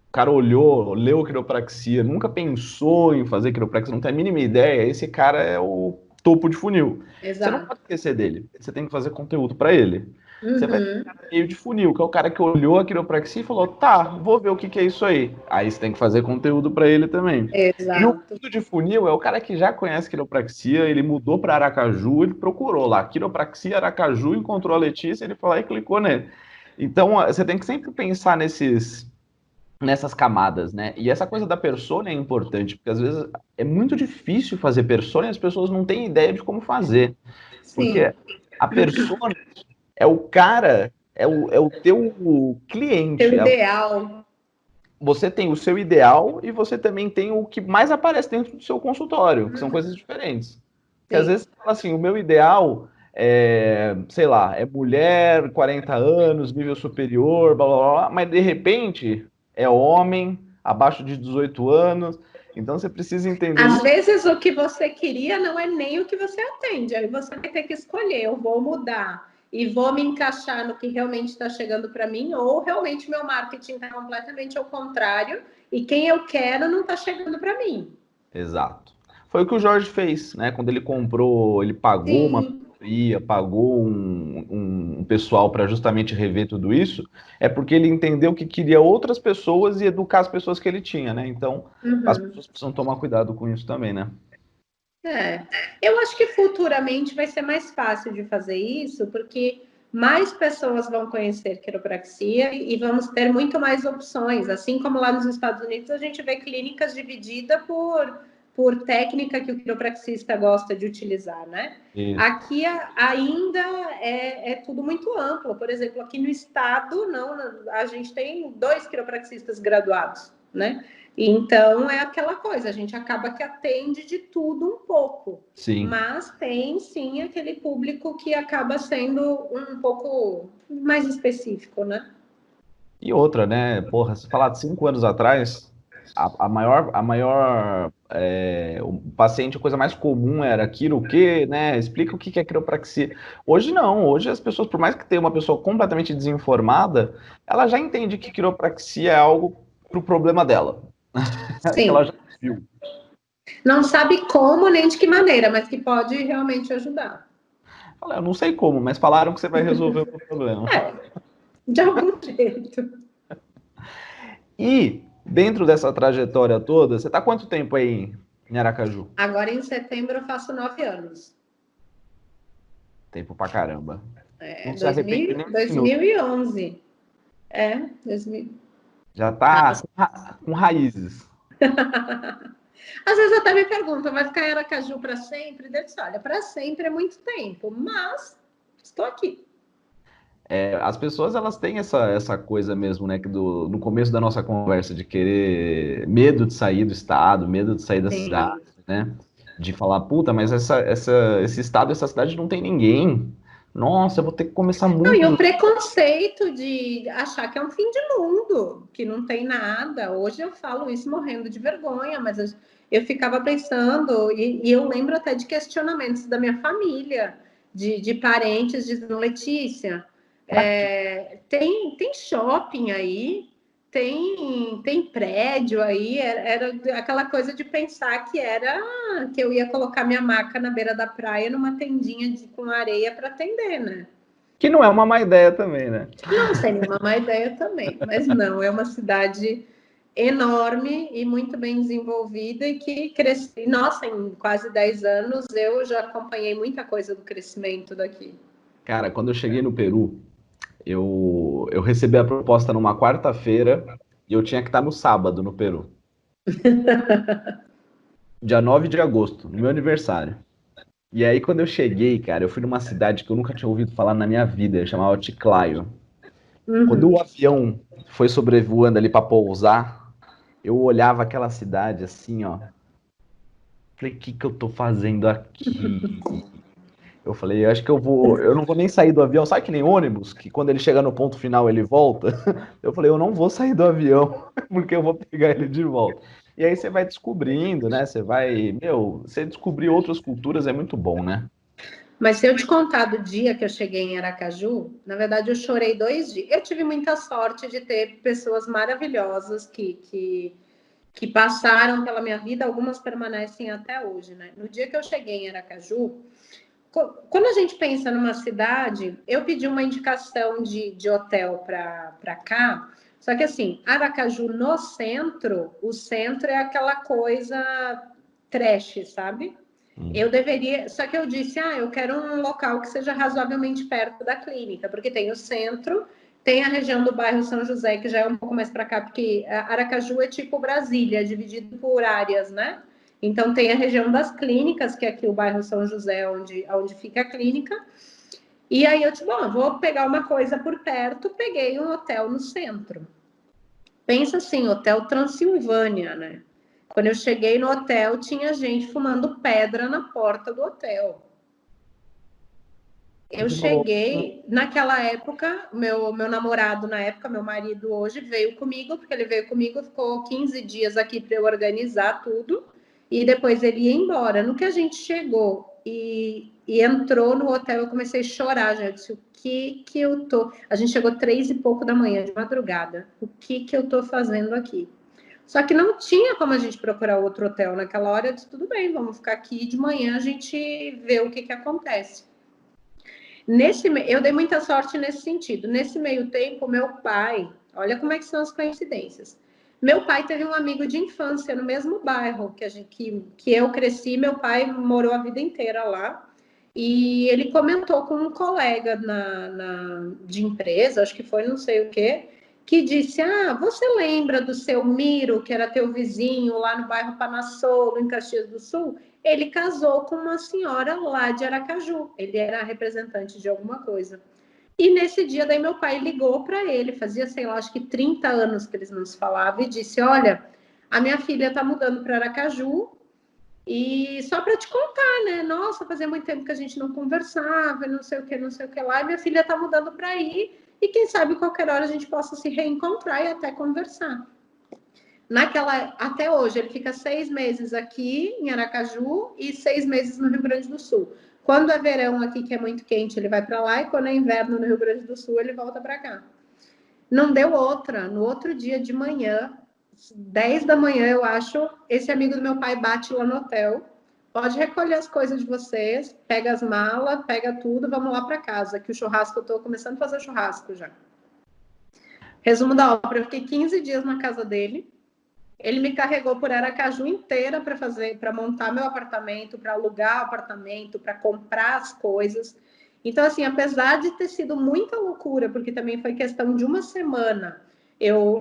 O cara olhou, leu quiropraxia, nunca pensou em fazer quiropraxia, não tem a mínima ideia, esse cara é o topo de funil. Exato. Você não pode esquecer dele, você tem que fazer conteúdo para ele. Você vai ter meio de funil, que é o cara que olhou a quiropraxia e falou, tá, vou ver o que é isso aí. Aí você tem que fazer conteúdo para ele também. Exato. E o fundo de funil é o cara que já conhece quiropraxia, ele mudou para Aracaju, ele procurou lá, quiropraxia Aracaju, encontrou a Letícia, ele foi lá e clicou nele. Então, você tem que sempre pensar nessas camadas, né? E essa coisa da persona é importante, porque às vezes é muito difícil fazer persona e as pessoas não têm ideia de como fazer. Sim. Porque a persona é o cara, é o teu cliente. Teu ideal. Você tem o seu ideal e você também tem o que mais aparece dentro do seu consultório, que são coisas diferentes. Porque às vezes você fala assim, o meu ideal é, sei lá, é mulher, 40 anos, nível superior, blá blá blá, mas de repente é homem, abaixo de 18 anos. Então você precisa entender. Às vezes o que você queria não é nem o que você atende. Aí você vai ter que escolher, eu vou mudar e vou me encaixar no que realmente está chegando para mim, ou realmente meu marketing está completamente ao contrário e quem eu quero não está chegando para mim. Exato. Foi o que o Jorge fez, né? Quando ele comprou, ele pagou uma mentoria, pagou um pessoal para justamente rever tudo isso, é porque ele entendeu que queria outras pessoas e educar as pessoas que ele tinha, né? Então, as pessoas precisam tomar cuidado com isso também, né? Eu acho que futuramente vai ser mais fácil de fazer isso, porque mais pessoas vão conhecer quiropraxia e vamos ter muito mais opções. Assim como lá nos Estados Unidos a gente vê clínicas divididas por técnica que o quiropraxista gosta de utilizar, né? Isso. Aqui ainda é tudo muito amplo. Por exemplo, aqui no estado, a gente tem 2 quiropraxistas graduados, né? Então, é aquela coisa, a gente acaba que atende de tudo um pouco. Sim. Mas tem, sim, aquele público que acaba sendo um pouco mais específico, né? E outra, né? Porra, se falar de 5 anos atrás, o paciente, a coisa mais comum era quiro o quê, né? Explica o que é quiropraxia. Hoje não, hoje as pessoas, por mais que tenha uma pessoa completamente desinformada, ela já entende que quiropraxia é algo pro problema dela. Sim. Ela já viu. Não sabe como nem de que maneira, mas que pode realmente ajudar. Eu não sei como, mas falaram que você vai resolver o problema. De algum jeito. E dentro dessa trajetória toda, você tá quanto tempo aí em Aracaju? Agora em setembro eu faço 9 anos. Tempo pra caramba. É, Não se arrepende nem um minuto. 2011. É, 2000. Já tá com raízes. Às vezes até me perguntam, vai ficar em Aracaju para sempre? Deve ser, olha, para sempre é muito tempo, mas estou aqui. As pessoas, elas têm essa coisa mesmo, né, que no começo da nossa conversa, de querer medo de sair do estado, medo de sair da Sim. cidade, né? De falar, puta, mas esse estado, essa cidade não tem ninguém. Nossa, eu vou ter que começar Não, e muito. o preconceito de achar que é um fim de mundo, que não tem nada. Hoje eu falo isso morrendo de vergonha, mas eu ficava pensando, e eu lembro até de questionamentos da minha família, de parentes dizendo, Letícia, tem shopping aí, tem prédio aí, era aquela coisa de pensar que eu ia colocar minha maca na beira da praia numa tendinha com areia para atender, né? Que não é uma má ideia também, né? Não seria uma má ideia também, mas não, é uma cidade enorme e muito bem desenvolvida e que cresce. Nossa, em quase 10 anos eu já acompanhei muita coisa do crescimento daqui. Cara, quando eu cheguei no Peru, eu recebi a proposta numa quarta-feira e eu tinha que estar no sábado no Peru. Dia 9 de agosto, no meu aniversário. E aí, quando eu cheguei, cara, eu fui numa cidade que eu nunca tinha ouvido falar na minha vida, chamava Chiclayo. Quando o avião foi sobrevoando ali para pousar, eu olhava aquela cidade assim, ó. Falei, o que que eu tô fazendo aqui? Eu falei, eu acho que eu não vou nem sair do avião. Sabe que nem ônibus, que quando ele chega no ponto final ele volta? Eu falei, eu não vou sair do avião, porque eu vou pegar ele de volta. E aí você vai descobrindo, né? Você descobrir outras culturas é muito bom, né? Mas se eu te contar do dia que eu cheguei em Aracaju, na verdade eu chorei 2 dias. Eu tive muita sorte de ter pessoas maravilhosas que passaram pela minha vida, algumas permanecem até hoje, né? No dia que eu cheguei em Aracaju, quando a gente pensa numa cidade, eu pedi uma indicação de hotel para cá, só que assim, Aracaju no centro, o centro é aquela coisa trash, sabe? Eu deveria, só que eu disse, eu quero um local que seja razoavelmente perto da clínica, porque tem o centro, tem a região do bairro São José, que já é um pouco mais para cá, porque Aracaju é tipo Brasília, é dividido por áreas, né? Então tem a região das clínicas, que é aqui o bairro São José, onde fica a clínica. E aí eu disse, bom, eu vou pegar uma coisa por perto, peguei um hotel no centro. Pensa assim, Hotel Transilvânia, né? Quando eu cheguei no hotel, tinha gente fumando pedra na porta do hotel. Eu cheguei, naquela época, meu namorado na época, meu marido hoje, veio comigo, porque ele veio comigo, ficou 15 dias aqui para eu organizar tudo, e depois ele ia embora. No que a gente chegou e entrou no hotel, eu comecei a chorar, já. Eu disse, o que que eu tô... A gente chegou 3 e pouco da manhã, de madrugada. O que que eu tô fazendo aqui? Só que não tinha como a gente procurar outro hotel naquela hora. Eu disse, tudo bem, vamos ficar aqui, de manhã a gente vê o que que acontece. Eu dei muita sorte nesse sentido. Nesse meio tempo, meu pai, olha como é que são as coincidências. Meu pai teve um amigo de infância no mesmo bairro que eu cresci. Meu pai morou a vida inteira lá. E ele comentou com um colega de empresa, acho que foi não sei o quê, que disse, você lembra do seu Miro, que era teu vizinho lá no bairro Panassolo, em Caxias do Sul? Ele casou com uma senhora lá de Aracaju. Ele era representante de alguma coisa. E nesse dia, daí meu pai ligou para ele, fazia, sei lá, acho que 30 anos que eles não se falavam, e disse, olha, a minha filha está mudando para Aracaju, e só para te contar, né? Nossa, fazia muito tempo que a gente não conversava, não sei o que lá, e minha filha está mudando para aí, e quem sabe qualquer hora a gente possa se reencontrar e até conversar. Até hoje, ele fica 6 meses aqui em Aracaju e 6 meses no Rio Grande do Sul. Quando é verão aqui, que é muito quente, ele vai para lá, e quando é inverno no Rio Grande do Sul, ele volta para cá. Não deu outra. No outro dia de manhã, 10 da manhã, eu acho, esse amigo do meu pai bate lá no hotel. Pode recolher as coisas de vocês, pega as malas, pega tudo, vamos lá para casa, que o churrasco, eu estou começando a fazer churrasco já. Resumo da obra, eu fiquei 15 dias na casa dele. Ele me carregou por Aracaju inteira para montar meu apartamento, para alugar o apartamento, para comprar as coisas. Então, assim, apesar de ter sido muita loucura, porque também foi questão de uma semana,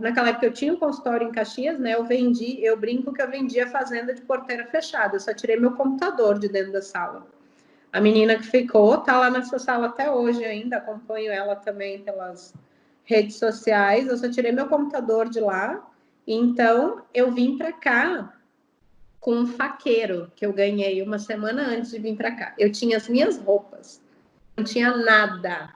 naquela época eu tinha um consultório em Caxias, né? Eu brinco que eu vendia fazenda de porteira fechada, eu só tirei meu computador de dentro da sala. A menina que ficou tá lá nessa sala até hoje ainda, acompanho ela também pelas redes sociais, eu só tirei meu computador de lá. Então, eu vim para cá com um faqueiro que eu ganhei uma semana antes de vir para cá. Eu tinha as minhas roupas, não tinha nada.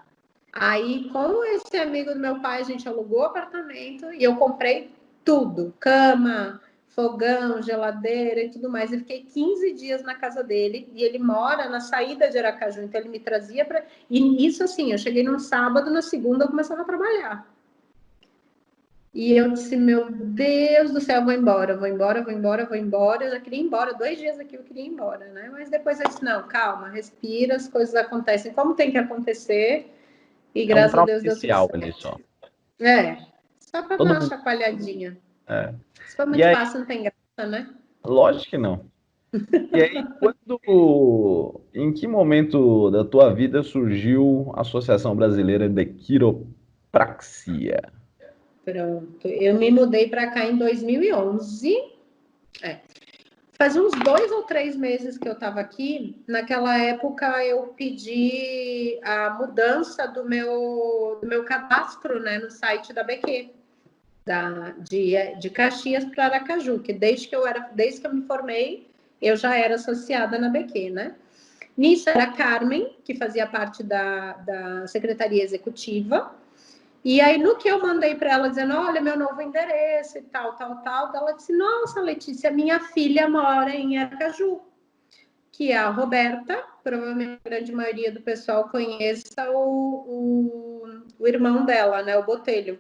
Aí, com esse amigo do meu pai, a gente alugou o apartamento e eu comprei tudo: cama, fogão, geladeira e tudo mais. E fiquei 15 dias na casa dele e ele mora na saída de Aracaju, então ele me trazia para. E isso assim, eu cheguei num sábado, na segunda eu começava a trabalhar. E eu disse, meu Deus do céu, vou embora. Eu já queria ir embora, 2 dias aqui eu queria ir embora, né? Mas depois eu disse, não, calma, respira, as coisas acontecem como tem que acontecer. E É um graças a trauma Deus deu tudo inicial certo. ali só. Só para dar Todo uma mundo. chacoalhadinha. É. Se for E muito aí, fácil, não tem graça, né? lógico que não. E aí, em que momento da tua vida surgiu a Associação Brasileira de Quiropraxia? Pronto. Eu me mudei para cá em 2011. Faz uns 2 ou 3 meses que eu estava aqui. Naquela época, eu pedi a mudança do meu cadastro, né, no site da BQ, de Caxias para Aracaju, que desde que eu me formei, eu já era associada na BQ, né? Nisso era a Carmen, que fazia parte da Secretaria Executiva. E aí, no que eu mandei para ela, dizendo, olha, meu novo endereço e tal, ela disse, nossa, Letícia, minha filha mora em Aracaju, que é a Roberta, provavelmente a grande maioria do pessoal conheça o irmão dela, né, o Botelho.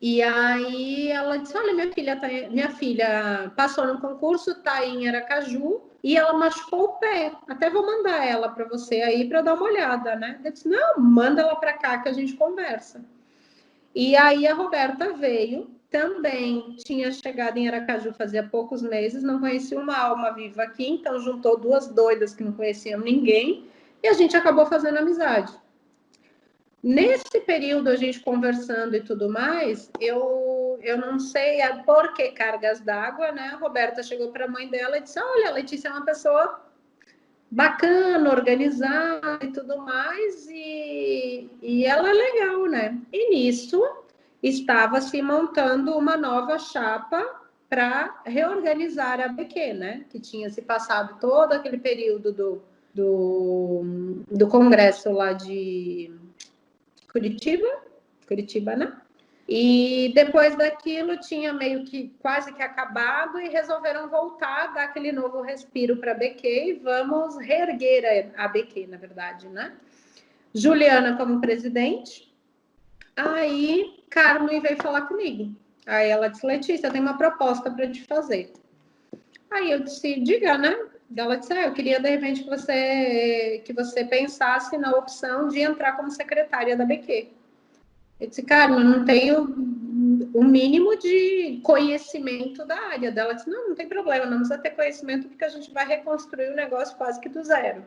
E aí ela disse, olha, minha filha passou no concurso, está em Aracaju, e ela machucou o pé. Até vou mandar ela para você aí para dar uma olhada, né? Eu disse, não, manda ela para cá que a gente conversa. E aí a Roberta veio, também tinha chegado em Aracaju fazia poucos meses, não conhecia uma alma viva aqui, então juntou 2 doidas que não conheciam ninguém, e a gente acabou fazendo amizade. Nesse período, a gente conversando e tudo mais, eu não sei por que cargas d'água, né? A Roberta chegou para a mãe dela e disse, olha, a Letícia é uma pessoa bacana, organizada e tudo mais, e ela é legal, né? E nisso estava se montando uma nova chapa para reorganizar a BQ, né? Que tinha se passado todo aquele período do congresso lá de Curitiba, né? E depois daquilo tinha meio que quase que acabado e resolveram voltar, dar aquele novo respiro para a BQ e vamos reerguer a BQ, na verdade, né? Juliana como presidente. Aí Carmen veio falar comigo. Aí ela disse, Letícia, eu tenho uma proposta para te fazer. Aí eu disse, diga, né? Ela disse, eu queria de repente que você pensasse na opção de entrar como secretária da BQ. Eu disse, cara, eu não tenho o mínimo de conhecimento da área dela. Disse, não tem problema, não precisa ter conhecimento porque a gente vai reconstruir o negócio quase que do zero.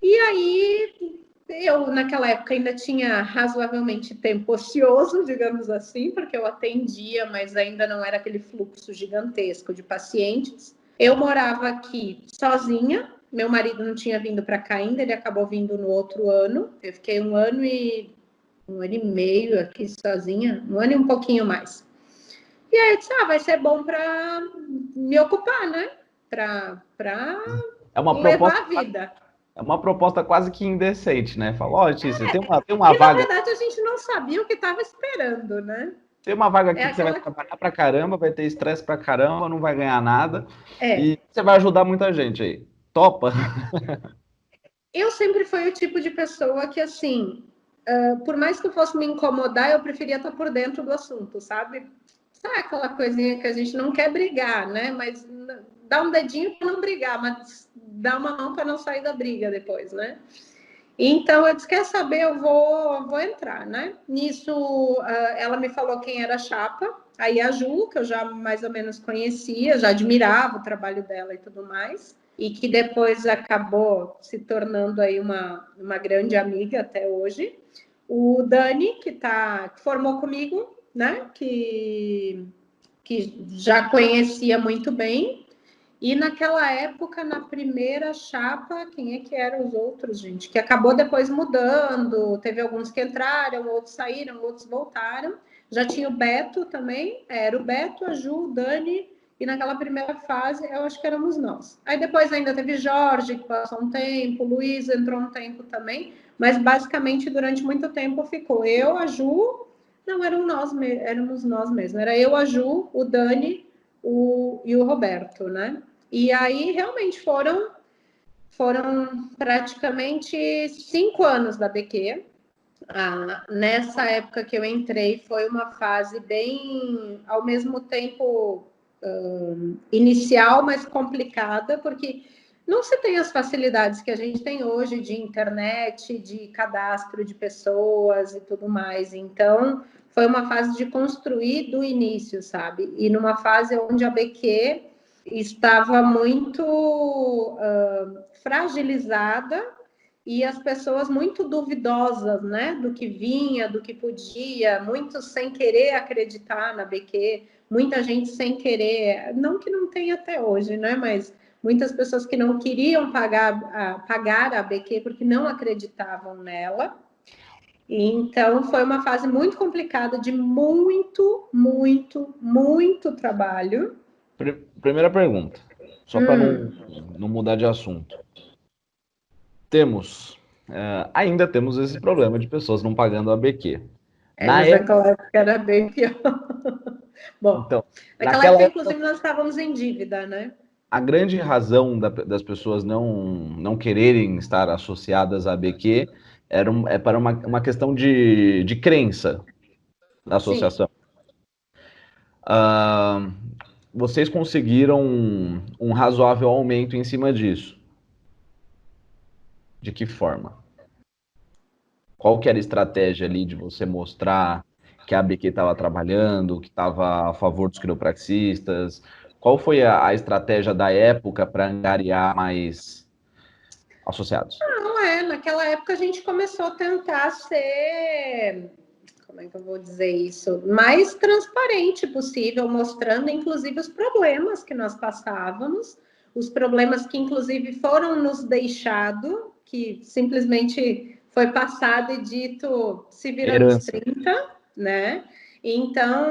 E aí, eu naquela época ainda tinha razoavelmente tempo ocioso, digamos assim, porque eu atendia, mas ainda não era aquele fluxo gigantesco de pacientes. Eu morava aqui sozinha, meu marido não tinha vindo para cá ainda, ele acabou vindo no outro ano. Eu fiquei 1 ano e meio aqui sozinha, 1 ano e um pouquinho mais. E aí eu disse, vai ser bom para me ocupar, né? Para levar a vida. É uma proposta quase que indecente, né? Fala, ó, Letícia, tem uma E na vaga. verdade a gente não sabia o que estava esperando, né? Tem uma vaga aqui que você vai trabalhar pra caramba, vai ter estresse pra caramba, não vai ganhar nada. E você vai ajudar muita gente aí. Topa? Eu sempre fui o tipo de pessoa que, assim, por mais que eu fosse me incomodar, eu preferia estar por dentro do assunto, sabe? Sabe aquela coisinha que a gente não quer brigar, né? Mas dá um dedinho para não brigar, mas dá uma mão para não sair da briga depois, né? Então, eu disse, quer saber, eu vou entrar, né? Nisso, ela me falou quem era a chapa, aí a Ju, que eu já mais ou menos conhecia, já admirava o trabalho dela e tudo mais, e que depois acabou se tornando aí uma grande amiga até hoje. O Dani, que formou comigo, né? Que já conhecia muito bem. E naquela época, na primeira chapa, quem é que eram os outros, gente? Que acabou depois mudando, teve alguns que entraram, outros saíram, outros voltaram. Já tinha o Beto também, era o Beto, a Ju, o Dani, e naquela primeira fase, eu acho que éramos nós. Aí depois ainda teve Jorge, que passou um tempo, Luiz entrou um tempo também, mas basicamente durante muito tempo ficou eu, a Ju, não, éramos nós mesmos, era eu, a Ju, o Dani e o Roberto, né? E aí realmente foram praticamente 5 anos da BQ. Nessa época que eu entrei foi uma fase bem, ao mesmo tempo, inicial, mas complicada, porque não se tem as facilidades que a gente tem hoje de internet, de cadastro de pessoas e tudo mais. Então, foi uma fase de construir do início, sabe? E numa fase onde a BQ estava muito fragilizada e as pessoas muito duvidosas, né, do que vinha, do que podia, muitos sem querer acreditar na BQ, muita gente sem querer, não que não tenha até hoje, né, mas muitas pessoas que não queriam pagar a BQ porque não acreditavam nela. Então, foi uma fase muito complicada, de muito, muito, muito trabalho. Primeira pergunta, só para não mudar de assunto. Ainda temos esse problema de pessoas não pagando a BQ. Mas naquela época era bem pior. Bom, então, naquela época, inclusive, nós estávamos em dívida, né? A grande razão das pessoas não quererem estar associadas à BQ é para uma questão de crença da associação. Vocês conseguiram um razoável aumento em cima disso? De que forma? Qual que era a estratégia ali de você mostrar que a ABQ estava trabalhando, que estava a favor dos quiropraxistas? Qual foi a estratégia da época para angariar mais associados? Naquela época a gente começou a tentar ser, como é que eu vou dizer isso, mais transparente possível, mostrando inclusive os problemas que nós passávamos, os problemas que inclusive foram nos deixados, que simplesmente foi passado e dito se vira nos 30, né? Então,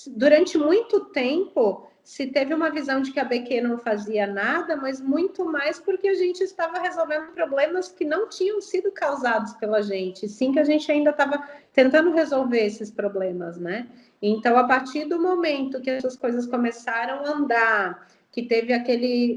durante muito tempo, se teve uma visão de que a BQ não fazia nada, mas muito mais porque a gente estava resolvendo problemas que não tinham sido causados pela gente, sim que a gente ainda estava tentando resolver esses problemas, né? Então, a partir do momento que essas coisas começaram a andar, que teve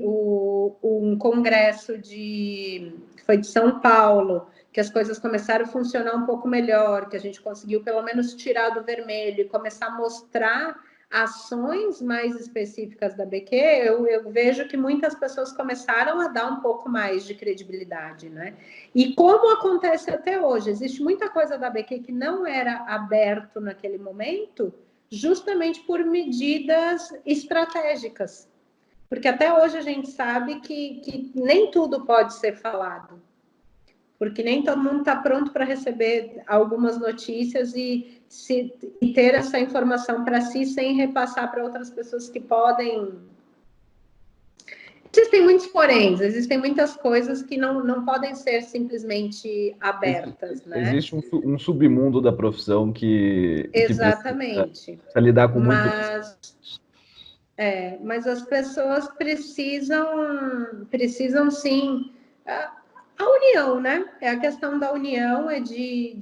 um congresso que foi de São Paulo, que as coisas começaram a funcionar um pouco melhor, que a gente conseguiu pelo menos tirar do vermelho e começar a mostrar ações mais específicas da BQ, eu vejo que muitas pessoas começaram a dar um pouco mais de credibilidade, né? E como acontece até hoje, existe muita coisa da BQ que não era aberto naquele momento, justamente por medidas estratégicas. Porque até hoje a gente sabe que nem tudo pode ser falado. Porque nem todo mundo está pronto para receber algumas notícias e ter essa informação para si sem repassar para outras pessoas que podem. Existem muitos poréns, existem muitas coisas que não podem ser simplesmente abertas, né? Existe um submundo da profissão Exatamente. Que precisa lidar com muito. Mas as pessoas precisam sim. A união, né? É a questão da união, é de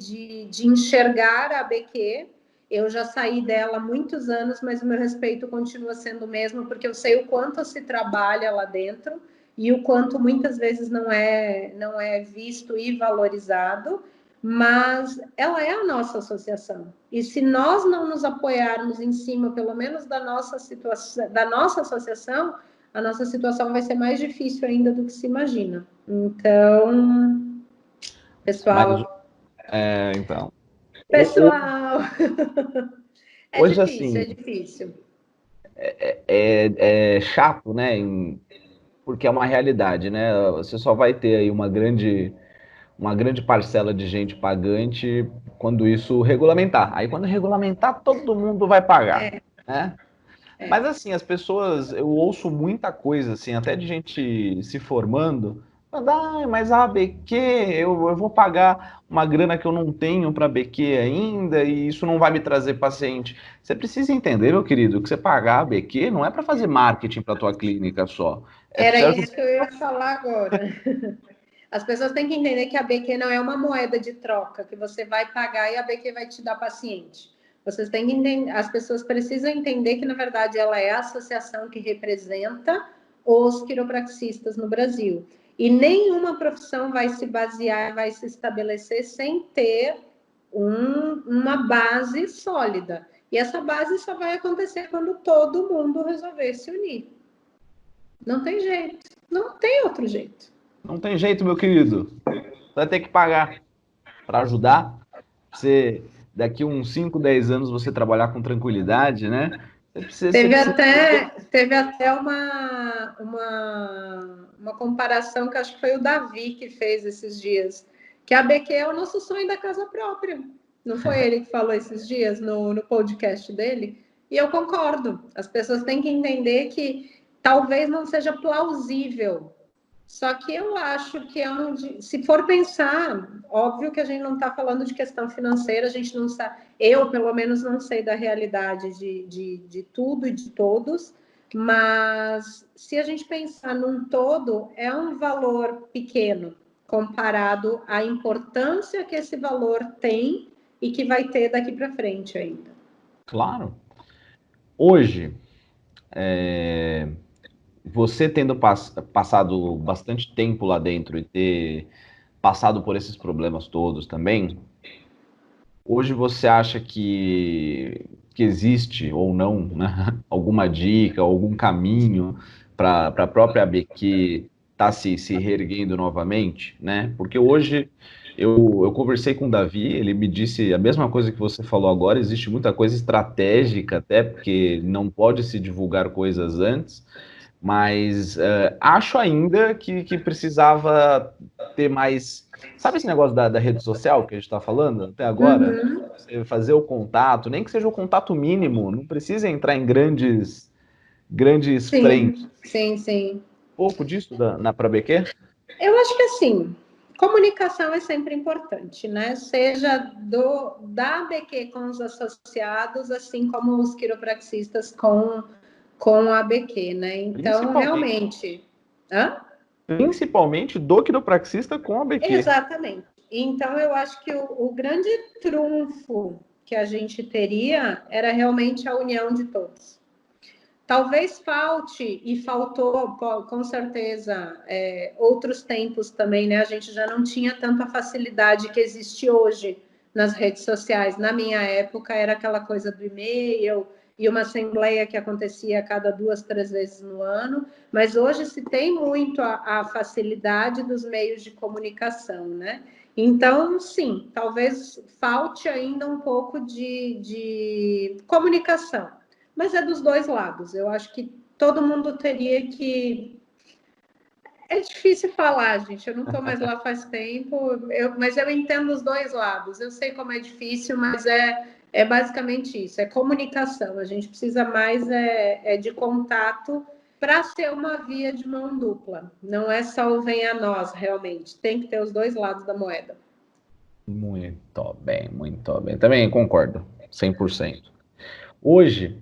enxergar a BQ. Eu já saí dela há muitos anos, mas o meu respeito continua sendo o mesmo, porque eu sei o quanto se trabalha lá dentro e o quanto muitas vezes não é visto e valorizado, mas ela é a nossa associação. E se nós não nos apoiarmos em cima, pelo menos da nossa situação, da nossa associação, a nossa situação vai ser mais difícil ainda do que se imagina. Então, Mas, Pessoal, então, pessoal, é hoje, difícil, assim, é difícil. é chato, né? Porque é uma realidade, né? Você só vai ter aí uma grande parcela de gente pagante quando isso regulamentar. Aí quando regulamentar, todo mundo vai pagar, né? Mas assim, as pessoas, eu ouço muita coisa, assim, até de gente se formando, falando, mas a ABQ, eu vou pagar uma grana que eu não tenho para ABQ ainda, e isso não vai me trazer paciente. Você precisa entender, meu querido, que você pagar a ABQ não é para fazer marketing para tua clínica só. É para Era você isso ajudar. que eu ia falar agora. As pessoas têm que entender que a BQ não é uma moeda de troca que você vai pagar e a BQ vai te dar paciente. Vocês têm que entender, as pessoas precisam entender que, na verdade, ela é a associação que representa os quiropraxistas no Brasil. E nenhuma profissão vai se basear, vai se estabelecer sem ter uma base sólida. E essa base só vai acontecer quando todo mundo resolver se unir. Não tem jeito. Não tem outro jeito. Não tem jeito, meu querido. Você vai ter que pagar para ajudar. Você, daqui uns 5, 10 anos, você trabalhar com tranquilidade, né? Você precisa entender. Teve até uma comparação que acho que foi o Davi que fez esses dias, que a BQ é o nosso sonho da casa própria. Não foi ele que falou esses dias no podcast dele? E eu concordo. As pessoas têm que entender que talvez não seja plausível. Só que eu acho que se for pensar, óbvio que a gente não está falando de questão financeira, a gente não sabe, eu pelo menos não sei da realidade de tudo e de todos, mas se a gente pensar num todo, é um valor pequeno comparado à importância que esse valor tem e que vai ter daqui para frente ainda. Claro. Hoje, você tendo passado bastante tempo lá dentro e ter passado por esses problemas todos também, hoje você acha que existe ou não, né, alguma dica, algum caminho para a própria ABQ estar se reerguendo novamente, né? Porque hoje eu conversei com o Davi, ele me disse a mesma coisa que você falou agora, existe muita coisa estratégica, até porque não pode se divulgar coisas antes, mas acho ainda que precisava ter mais. Sabe esse negócio da rede social que a gente está falando até agora? Uhum. Você fazer o contato, nem que seja o contato mínimo, não precisa entrar em grandes frentes. Sim, sim, sim. Pouco disso na ProBQ? Eu acho que assim, comunicação é sempre importante, né? Seja da ABQ com os associados, assim como os quiropraxistas com a ABQ, né? Então, Principalmente, realmente. Hã? principalmente do quiropraxista com a ABQ. Exatamente. Então, eu acho que o grande trunfo que a gente teria era realmente a união de todos. Talvez falte, e faltou com certeza, outros tempos também, né? A gente já não tinha tanta facilidade que existe hoje nas redes sociais. Na minha época era aquela coisa do e-mail e uma assembleia que acontecia a cada 2, 3 vezes no ano, mas hoje se tem muito a facilidade dos meios de comunicação, né? Então, sim, talvez falte ainda um pouco de comunicação, mas é dos dois lados. Eu acho que todo mundo teria que. É difícil falar, gente. Eu não estou mais lá faz tempo, mas eu entendo os dois lados. Eu sei como é difícil, mas é basicamente isso: é comunicação. A gente precisa mais de contato para ser uma via de mão dupla. Não é só o vem a nós, realmente. Tem que ter os dois lados da moeda. Muito bem, muito bem. Também concordo, 100%. Hoje,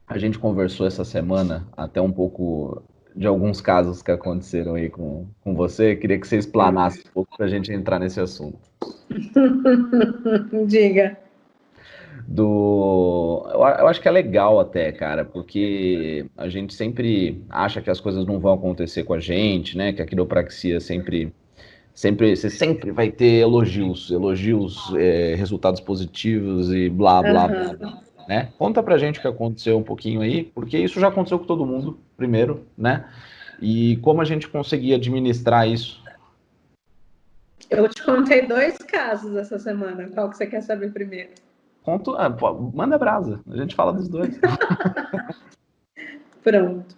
a gente conversou essa semana até um pouco de alguns casos que aconteceram aí com você. Queria que você explanasse um pouco para a gente entrar nesse assunto. Diga. Eu acho que é legal até, cara, porque a gente sempre acha que as coisas não vão acontecer com a gente, né? Que a quiropraxia você sempre vai ter elogios, resultados positivos e blá, blá, blá, blá, né? Conta pra gente o que aconteceu um pouquinho aí, porque isso já aconteceu com todo mundo, primeiro, né? E como a gente conseguia administrar isso. Eu te contei 2 casos essa semana. Qual que você quer saber primeiro? Manda brasa, a gente fala dos dois. Pronto.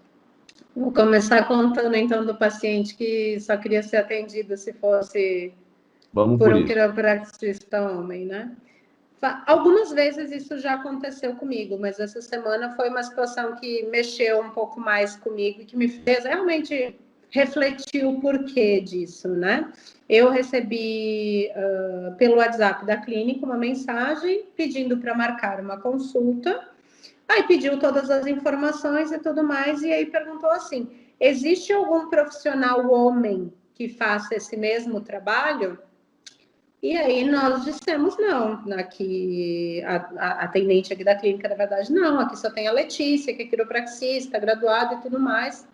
Vou começar contando então do paciente que só queria ser atendido se fosse Vamos por por um isso. quiropraxista homem, né? Algumas vezes isso já aconteceu comigo, mas essa semana foi uma situação que mexeu um pouco mais comigo e que me fez realmente refletir o porquê disso, né? Eu recebi pelo WhatsApp da clínica uma mensagem pedindo para marcar uma consulta. Aí pediu todas as informações e tudo mais, e aí perguntou assim: existe algum profissional homem que faça esse mesmo trabalho? E aí nós dissemos não, aqui a atendente aqui da clínica, na verdade, não, aqui só tem a Letícia, que é quiropraxista, graduada e tudo mais.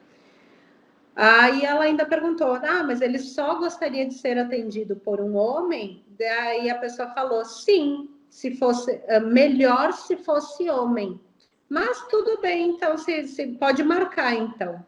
Aí ela ainda perguntou, mas ele só gostaria de ser atendido por um homem? Daí a pessoa falou, sim, se fosse melhor se fosse homem. Mas tudo bem, então se pode marcar, então.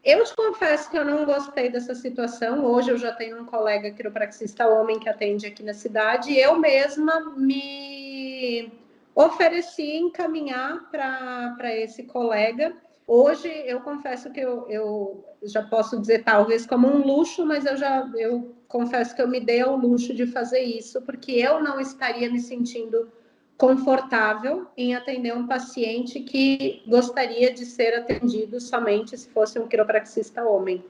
Eu te confesso que eu não gostei dessa situação. Hoje eu já tenho um colega quiropraxista homem que atende aqui na cidade e eu mesma me ofereci encaminhar para esse colega. Hoje eu confesso que eu já posso dizer talvez como um luxo, mas eu confesso que eu me dei ao luxo de fazer isso, porque eu não estaria me sentindo confortável em atender um paciente que gostaria de ser atendido somente se fosse um quiropraxista homem.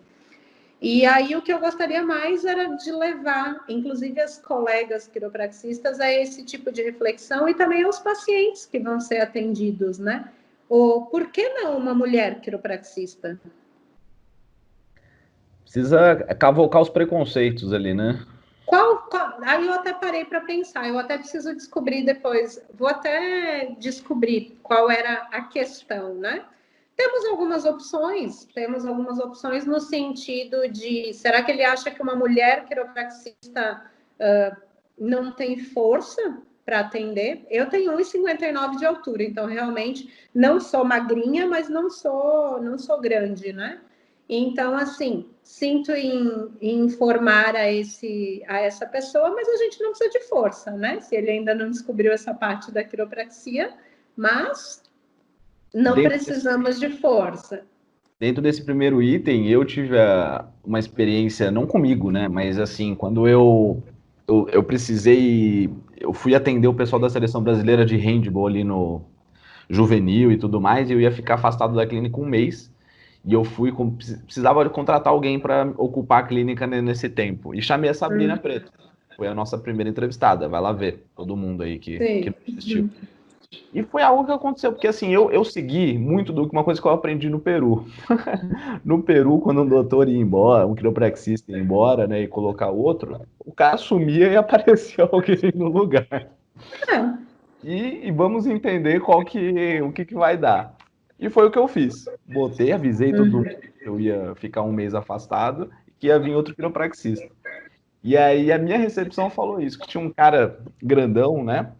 E aí o que eu gostaria mais era de levar, inclusive as colegas quiropraxistas, a esse tipo de reflexão e também aos pacientes que vão ser atendidos, né? Ou por que não uma mulher quiropraxista? Precisa cavocar os preconceitos ali, né? Aí eu até parei para pensar, eu até preciso descobrir depois, vou até descobrir qual era a questão, né? Temos algumas opções no sentido de, será que ele acha que uma mulher quiropraxista não tem força para atender? Eu tenho 1,59 de altura, então realmente não sou magrinha, mas não sou grande, né? Então, assim, sinto em informar a essa pessoa, mas a gente não precisa de força, né? Se ele ainda não descobriu essa parte da quiropraxia, mas não precisamos de força. Dentro desse primeiro item, eu tive uma experiência, não comigo, né? Mas assim, quando eu precisei, eu fui atender o pessoal da seleção brasileira de handball ali no juvenil e tudo mais, e eu ia ficar afastado da clínica um mês. E eu precisava contratar alguém para ocupar a clínica nesse tempo. E chamei a Sabrina Preto. Foi a nossa primeira entrevistada. Vai lá ver, todo mundo aí que não assistiu. E foi algo que aconteceu, porque assim, eu segui muito do que uma coisa que eu aprendi no Peru. No Peru, quando um doutor ia embora, um quiropraxista ia embora, né, e colocar outro, o cara sumia e aparecia alguém no lugar. E vamos entender o que vai dar. E foi o que eu fiz. Botei, avisei todo mundo que eu ia ficar um mês afastado e que ia vir outro quiropraxista. E aí a minha recepção falou isso, que tinha um cara grandão, né?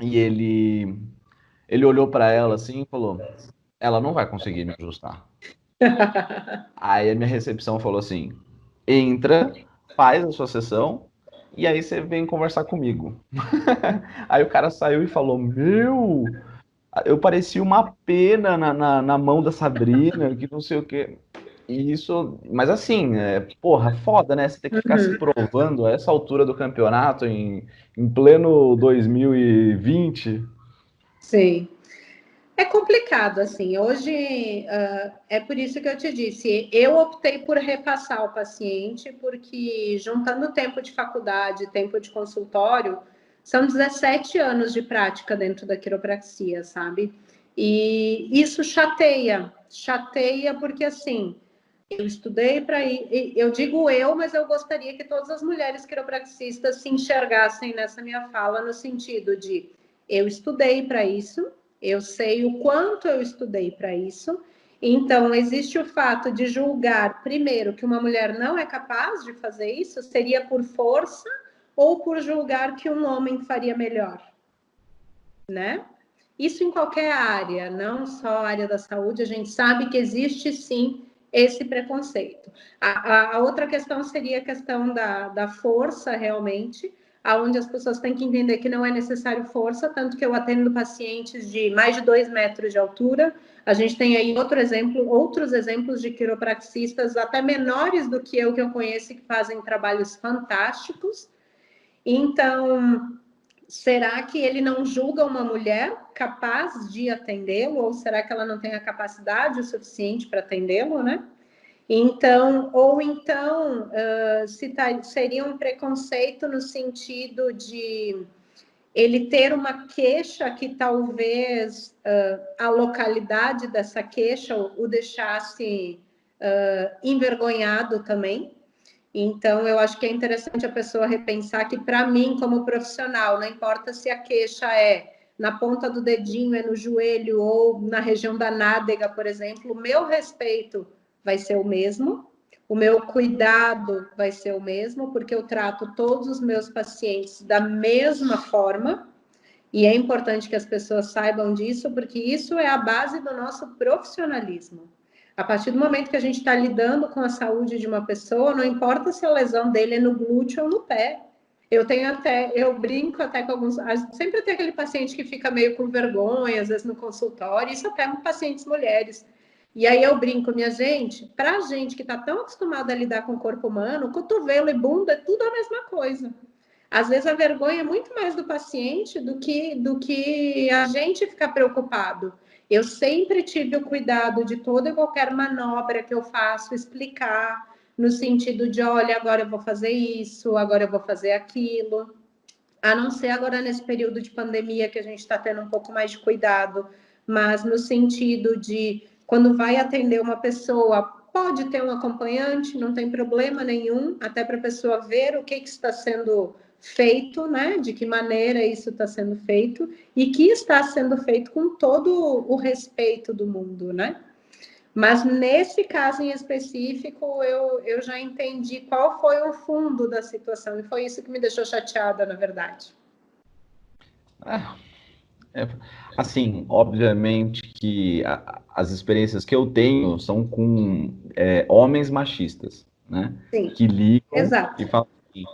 E ele olhou para ela assim e falou: ela não vai conseguir me ajustar. Aí a minha recepção falou assim: entra, faz a sua sessão e aí você vem conversar comigo. Aí o cara saiu e falou: meu, eu parecia uma pena na mão da Sabrina, que não sei o quê. E isso, mas assim, porra, foda, né? Você tem que ficar se provando a essa altura do campeonato, em pleno 2020. Sim. É complicado, assim. Hoje, é por isso que eu te disse, eu optei por repassar o paciente, porque juntando tempo de faculdade, tempo de consultório, são 17 anos de prática dentro da quiropraxia, sabe? E isso chateia porque, assim, eu estudei para ir, eu digo eu, mas eu gostaria que todas as mulheres quiropraxistas se enxergassem nessa minha fala, no sentido de eu estudei para isso, eu sei o quanto eu estudei para isso. Então, existe o fato de julgar, primeiro, que uma mulher não é capaz de fazer isso, seria por força ou por julgar que um homem faria melhor, né? Isso em qualquer área, não só a área da saúde, a gente sabe que existe sim esse preconceito. A outra questão seria a questão da força, realmente, aonde as pessoas têm que entender que não é necessário força, tanto que eu atendo pacientes de mais de 2 metros de altura. A gente tem aí outros exemplos de quiropraxistas até menores do que eu conheço, que fazem trabalhos fantásticos. Então, será que ele não julga uma mulher capaz de atendê-lo? Ou será que ela não tem a capacidade o suficiente para atendê-lo, né? Então, seria um preconceito no sentido de ele ter uma queixa que talvez a localidade dessa queixa o deixasse envergonhado também. Então, eu acho que é interessante a pessoa repensar que, para mim, como profissional, não importa se a queixa é na ponta do dedinho, é no joelho ou na região da nádega, por exemplo, o meu respeito vai ser o mesmo, o meu cuidado vai ser o mesmo, porque eu trato todos os meus pacientes da mesma forma, e é importante que as pessoas saibam disso, porque isso é a base do nosso profissionalismo. A partir do momento que a gente está lidando com a saúde de uma pessoa, não importa se a lesão dele é no glúteo ou no pé. Eu brinco até com alguns. Sempre tem aquele paciente que fica meio com vergonha, às vezes no consultório, isso até com pacientes mulheres. E aí eu brinco, minha gente, para a gente que está tão acostumada a lidar com o corpo humano, cotovelo e bunda é tudo a mesma coisa. Às vezes a vergonha é muito mais do paciente do que a gente ficar preocupado. Eu sempre tive o cuidado de toda e qualquer manobra que eu faço explicar, no sentido de, olha, agora eu vou fazer isso, agora eu vou fazer aquilo. A não ser agora nesse período de pandemia que a gente está tendo um pouco mais de cuidado, mas no sentido de, quando vai atender uma pessoa, pode ter um acompanhante, não tem problema nenhum, até para a pessoa ver o que está sendo feito, né? De que maneira isso está sendo feito e que está sendo feito com todo o respeito do mundo, né? Mas nesse caso em específico, eu já entendi qual foi o fundo da situação e foi isso que me deixou chateada, na verdade. Assim, obviamente que as experiências que eu tenho são com homens machistas, né? Sim, que ligam exato. e falam assim,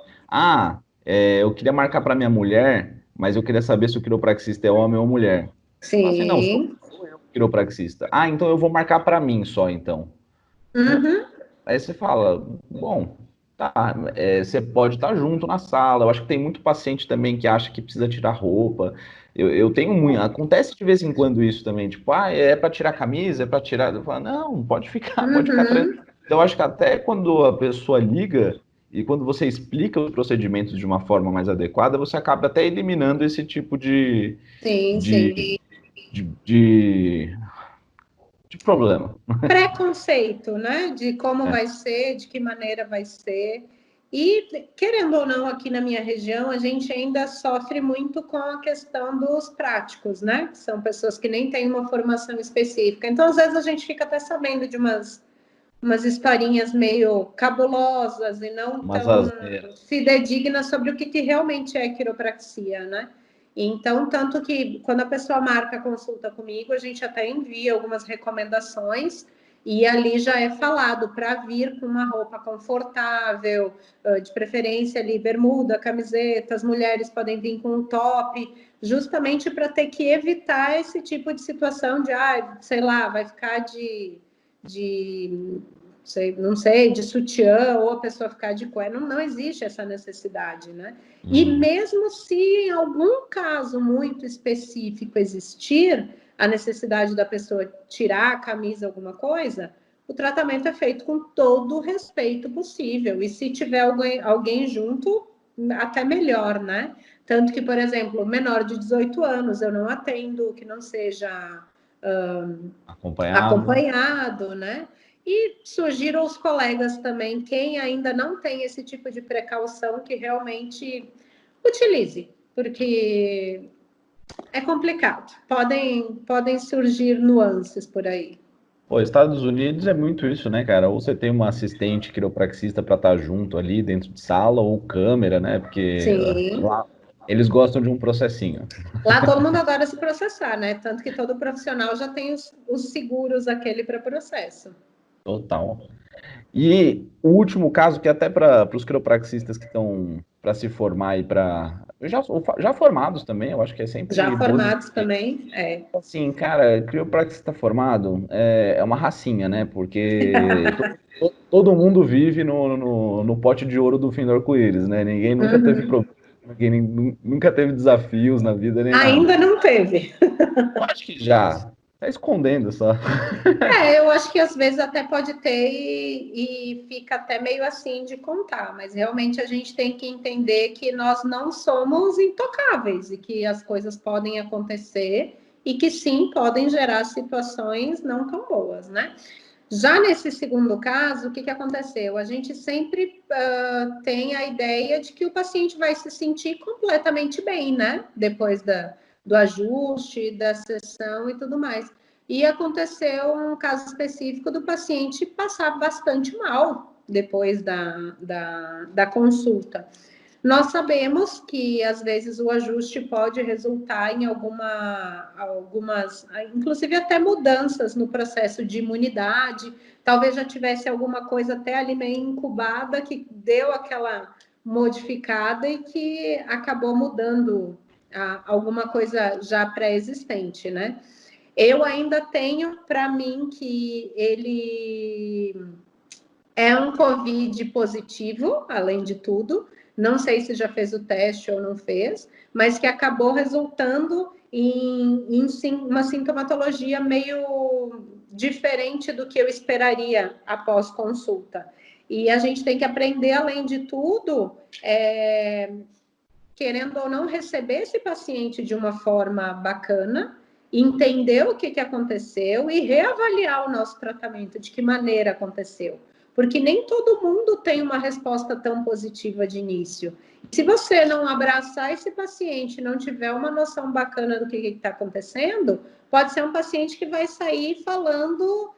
eu queria marcar para minha mulher, mas eu queria saber se o quiropraxista é homem ou mulher. Eu falo assim, não, sou eu quiropraxista. Então eu vou marcar para mim só, então. Uhum. Aí você fala, bom, tá, você pode estar junto na sala. Eu acho que tem muito paciente também que acha que precisa tirar roupa. Eu tenho muito, acontece de vez em quando isso também, tipo, é para tirar a camisa, é para tirar. Eu falo, não, pode ficar tranquilo. Então, eu acho que até quando a pessoa liga e quando você explica os procedimentos de uma forma mais adequada, você acaba até eliminando esse tipo de, Sim, de, sim. de problema. Preconceito, né? De como vai ser, de que maneira vai ser. E, querendo ou não, aqui na minha região, a gente ainda sofre muito com a questão dos práticos, né? Que são pessoas que nem têm uma formação específica. Então, às vezes, a gente fica até sabendo de umas historinhas meio cabulosas e não tão fidedignas sobre o que realmente é quiropraxia, né? Então, tanto que quando a pessoa marca a consulta comigo, a gente até envia algumas recomendações e ali já é falado para vir com uma roupa confortável, de preferência ali bermuda, camiseta, as mulheres podem vir com um top, justamente para ter que evitar esse tipo de situação de, sei lá, vai ficar de não sei, de sutiã ou a pessoa ficar de cueca, não existe essa necessidade, né? E mesmo se em algum caso muito específico existir a necessidade da pessoa tirar a camisa, alguma coisa, o tratamento é feito com todo o respeito possível. E se tiver alguém junto, até melhor, né? Tanto que, por exemplo, menor de 18 anos, eu não atendo que não seja acompanhado, né? E surgiram os colegas também, quem ainda não tem esse tipo de precaução, que realmente utilize, porque é complicado. Podem surgir nuances por aí. Pô, Estados Unidos é muito isso, né, cara? Ou você tem uma assistente quiropraxista para estar junto ali dentro de sala, ou câmera, né? Porque lá eles gostam de um processinho. Lá todo mundo adora se processar, né? Tanto que todo profissional já tem os seguros aquele para processo. Total. E o último caso, que até para os quiropraxistas que estão para se formar e para. Já formados também, eu acho que é sempre Já bom. formados também, Assim, cara, quiropraxista formado é uma racinha, né? Porque todo mundo vive no pote de ouro do fim do arco-íris, né? Ninguém nunca teve Uhum. problema, ninguém nunca teve desafios na vida nem nada. Ainda não teve. Eu acho que já. Tá escondendo só. Eu acho que às vezes até pode ter e fica até meio assim de contar, mas realmente a gente tem que entender que nós não somos intocáveis e que as coisas podem acontecer e que sim, podem gerar situações não tão boas, né? Já nesse segundo caso, o que aconteceu? A gente sempre tem a ideia de que o paciente vai se sentir completamente bem, né? Depois do ajuste, da sessão e tudo mais. E aconteceu um caso específico do paciente passar bastante mal depois da consulta. Nós sabemos que, às vezes, o ajuste pode resultar em algumas, inclusive até mudanças no processo de imunidade. Talvez já tivesse alguma coisa até ali meio incubada que deu aquela modificada e que acabou mudando alguma coisa já pré-existente, né? Eu ainda tenho para mim que ele é um Covid positivo, além de tudo. Não sei se já fez o teste ou não fez, mas que acabou resultando em uma sintomatologia meio diferente do que eu esperaria após consulta. E a gente tem que aprender, além de tudo, querendo ou não, receber esse paciente de uma forma bacana, entender o que aconteceu e reavaliar o nosso tratamento, de que maneira aconteceu. Porque nem todo mundo tem uma resposta tão positiva de início. Se você não abraçar esse paciente, não tiver uma noção bacana do que está acontecendo, pode ser um paciente que vai sair falando,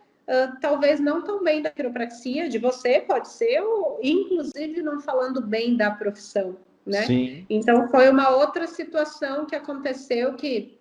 talvez não tão bem da quiropraxia, de você, pode ser, ou inclusive não falando bem da profissão, né? Sim. Então, foi uma outra situação que aconteceu que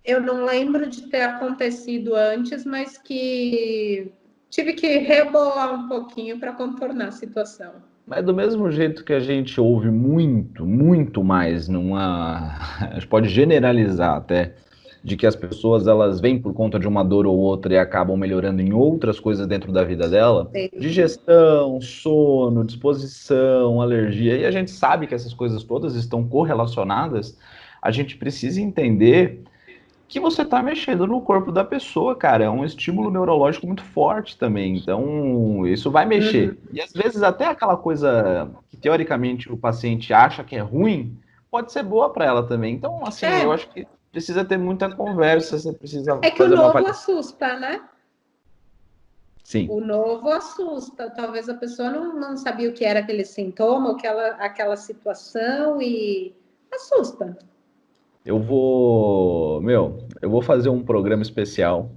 eu não lembro de ter acontecido antes, mas que tive que rebolar um pouquinho para contornar a situação. Mas do mesmo jeito que a gente ouve muito, muito mais numa. A gente pode generalizar até, de que as pessoas elas vêm por conta de uma dor ou outra e acabam melhorando em outras coisas dentro da vida dela. Digestão, sono, disposição, alergia. E a gente sabe que essas coisas todas estão correlacionadas. A gente precisa entender que você está mexendo no corpo da pessoa, cara. É um estímulo neurológico muito forte também. Então, isso vai mexer. E às vezes até aquela coisa que teoricamente o paciente acha que é ruim, pode ser boa para ela também. Então, assim, eu acho que precisa ter muita conversa, você precisa É que fazer o uma novo avaliação. assusta, né? Sim. O novo assusta. Talvez a pessoa não sabia o que era aquele sintoma, aquela situação e assusta. Eu vou fazer um programa especial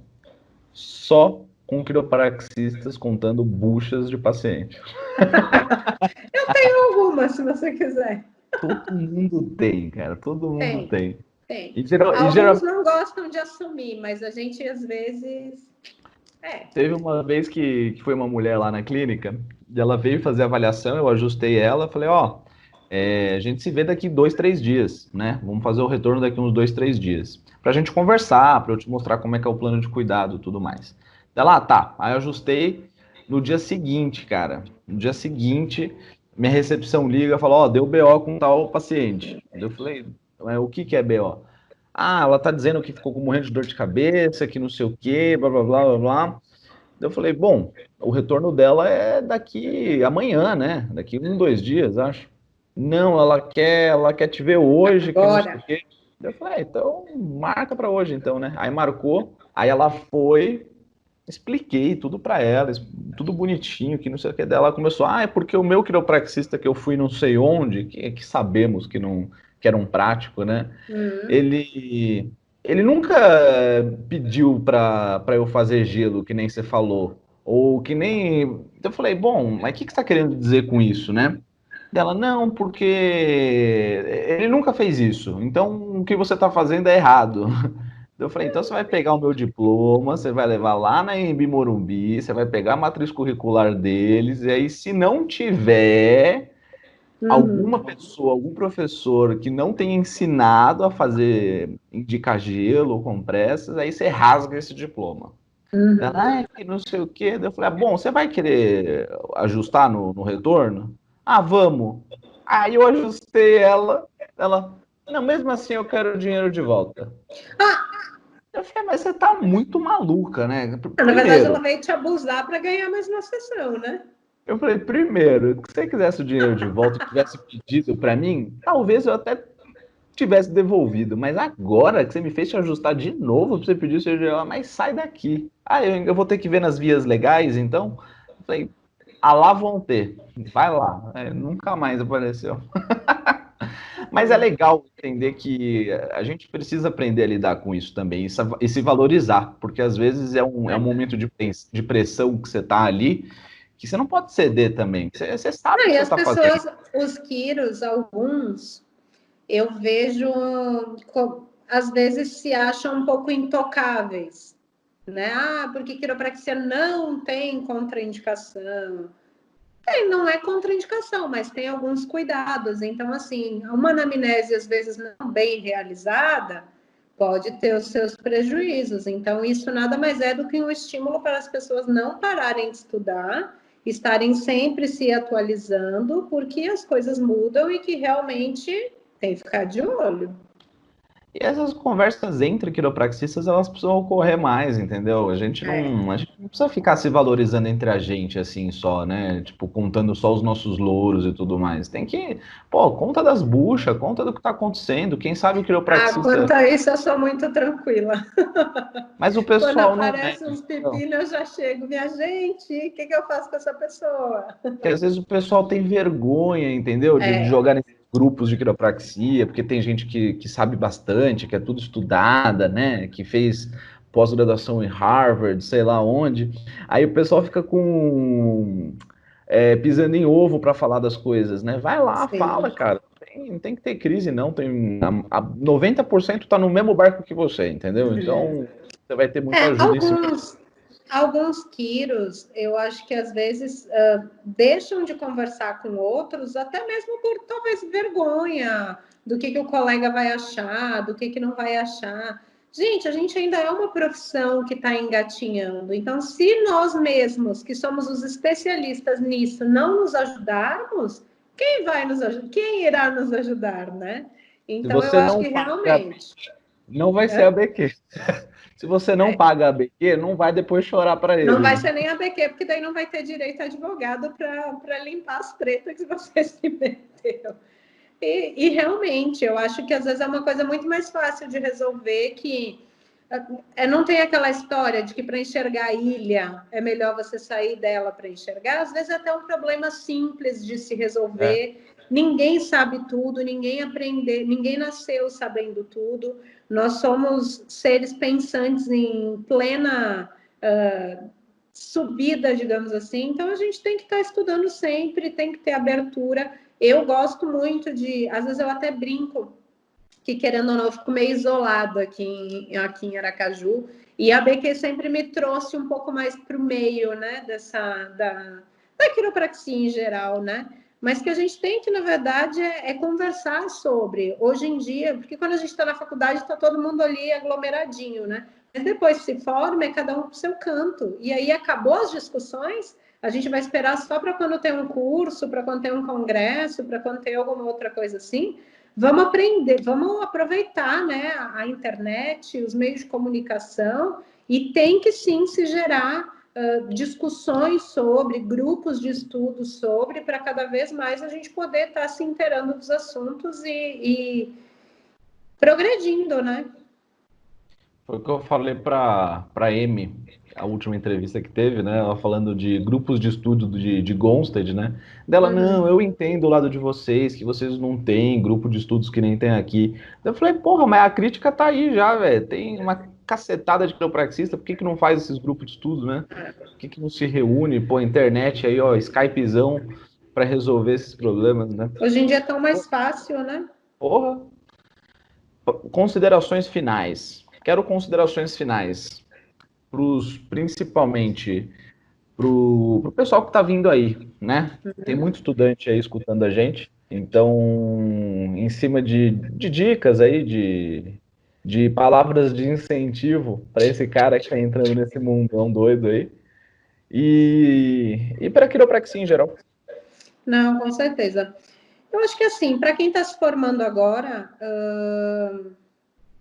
só com quiropraxistas contando buchas de paciente. Eu tenho algumas, se você quiser. Todo mundo tem, cara. Todo mundo tem. Tem. E Alguns não gostam de assumir, mas a gente às vezes. teve uma vez que foi uma mulher lá na clínica e ela veio fazer a avaliação, eu ajustei ela, falei, ó, a gente se vê daqui 2, 3 dias, né? Vamos fazer o retorno daqui uns 2, 3 dias. Pra gente conversar, pra eu te mostrar como é que é o plano de cuidado e tudo mais. Ela, tá. Aí eu ajustei no dia seguinte, cara. No dia seguinte, minha recepção liga e fala, ó, deu BO com tal paciente. Eu falei, o que é BO? Ah, ela tá dizendo que ficou morrendo de dor de cabeça, que não sei o quê, blá, blá, blá, blá, blá. Eu falei, bom, o retorno dela é daqui amanhã, né? Daqui 1, 2 dias, acho. Não, ela quer te ver hoje, que não sei o quê. Eu falei, então marca para hoje, então, né? Aí marcou, aí ela foi, expliquei tudo para ela, tudo bonitinho, que não sei o que dela. Ela começou, é porque o meu quiropraxista que eu fui não sei onde, que sabemos que não, que era um prático, né? Ele nunca pediu para eu fazer gelo, que nem você falou. Ou que nem. Eu falei, bom, mas o que você está querendo dizer com isso, né? Dela, não, porque ele nunca fez isso. Então o que você está fazendo é errado. Eu falei, então você vai pegar o meu diploma, você vai levar lá na Embi Morumbi, você vai pegar a matriz curricular deles, e aí se não tiver alguma Uhum. pessoa, algum professor que não tenha ensinado a fazer indicar gelo ou compressas, aí você rasga esse diploma. Uhum. Ela, que não sei o quê. Daí eu falei, bom, você vai querer ajustar no retorno? Ah, vamos. Aí eu ajustei ela, não, mesmo assim eu quero o dinheiro de volta. Ah, Eu falei, mas você tá muito maluca, né? na verdade, ela Primeiro, veio te abusar para ganhar mais uma sessão, né? eu falei, primeiro, se você quisesse o dinheiro de volta e tivesse pedido para mim, talvez eu até tivesse devolvido, mas agora que você me fez te ajustar de novo pra você pedir o seu dinheiro, mas sai daqui. Ah, eu vou ter que ver nas vias legais, então? Eu falei, ah, lá vão ter. Vai lá. Nunca mais apareceu. Mas é legal entender que a gente precisa aprender a lidar com isso também e se valorizar, porque às vezes é um momento de pressão que você tá ali, que você não pode ceder também. Você sabe o Não, que e você as está fazendo. pessoas, os quiros, alguns, eu vejo, às vezes se acham um pouco intocáveis, né? Ah, porque quiropraxia não tem contraindicação. Não é contraindicação, mas tem alguns cuidados. Então, assim, uma anamnese, às vezes, não bem realizada, pode ter os seus prejuízos. Então, isso nada mais é do que um estímulo para as pessoas não pararem de estudar, estarem sempre se atualizando, porque as coisas mudam e que realmente tem que ficar de olho. E essas conversas entre quiropraxistas, elas precisam ocorrer mais, entendeu? A gente não precisa ficar se valorizando entre a gente assim só, né? Tipo, contando só os nossos louros e tudo mais. Tem que, pô, conta das buchas, conta do que tá acontecendo. Quem sabe o Ah, quiropraxista. quanto a isso, eu sou muito tranquila. Mas o Quando pessoal não é, aparece uns entendeu? pepilhos, eu já chego. Minha gente, o que eu faço com essa pessoa? Porque às vezes o pessoal tem vergonha, entendeu? De É, jogar nesses grupos de quiropraxia, porque tem gente que sabe bastante, que é tudo estudada, né? Que fez pós-graduação em Harvard, sei lá onde. Aí o pessoal fica pisando em ovo para falar das coisas, né? Vai lá, fala, sim. cara. Tem que ter crise, não. 90% tá no mesmo barco que você, entendeu? Então você vai ter muita ajuda em cima. Alguns quiros, eu acho que às vezes deixam de conversar com outros, até mesmo por talvez vergonha do que o colega vai achar, do que não vai achar. Gente, a gente ainda é uma profissão que está engatinhando. Então, se nós mesmos, que somos os especialistas nisso, não nos ajudarmos, quem vai nos ajudar? Quem irá nos ajudar, né? Se Então, eu você acho não que paga, realmente. não vai ser É, ABQ. Se você não é, paga ABQ, não vai depois chorar para não vai eles. ser nem a BQ, porque daí não vai ter direito a advogado para limpar as tretas que você se meteu. E realmente, eu acho que às vezes é uma coisa muito mais fácil de resolver que não tem aquela história de que para enxergar a ilha é melhor você sair dela para enxergar. Às vezes é até um problema simples de se É. resolver. Ninguém sabe tudo, ninguém aprendeu, ninguém nasceu sabendo tudo. Nós somos seres pensantes em plena subida, digamos assim. Então a gente tem que estar estudando sempre, tem que ter abertura. Eu gosto muito de, às vezes eu até brinco que, querendo ou não, eu fico meio isolada aqui em Aracaju, e a BQ sempre me trouxe um pouco mais para o meio, né, da quiropraxia em geral, né, mas que a gente tem que, na verdade, conversar sobre, hoje em dia, porque quando a gente está na faculdade, está todo mundo ali aglomeradinho, né, mas depois que se forma, é cada um para o seu canto, e aí acabou as discussões, a gente vai esperar só para quando tem um curso, para quando tem um congresso, para quando tem alguma outra coisa assim. Vamos aprender, vamos aproveitar, né, a internet, os meios de comunicação, e tem que sim se gerar discussões sobre, grupos de estudos sobre, para cada vez mais a gente poder estar se inteirando dos assuntos e progredindo, né? Foi o que eu falei para Amy, a última entrevista que teve, né? Ela falando de grupos de estudo de Gonstead, né? Dela, não, Uhum. eu entendo o lado de vocês, que vocês não têm grupo de estudos que nem tem aqui. Eu falei, porra, mas a crítica tá aí já, velho. Tem uma cacetada de quiropraxista, por que que não faz esses grupos de estudos, né? Por que que não se reúne, pô, internet aí, ó, Skypezão para resolver esses problemas, né? Hoje em dia é tão mais fácil, né? Porra. Considerações finais. Quero considerações finais, principalmente para o pessoal que está vindo aí, né? Tem muito estudante aí escutando a gente, então, em cima de dicas aí, de palavras de incentivo para esse cara que está entrando nesse mundão doido aí, e para a quiropraxia em geral. Não, com certeza. Eu acho que assim, para quem está se formando agora,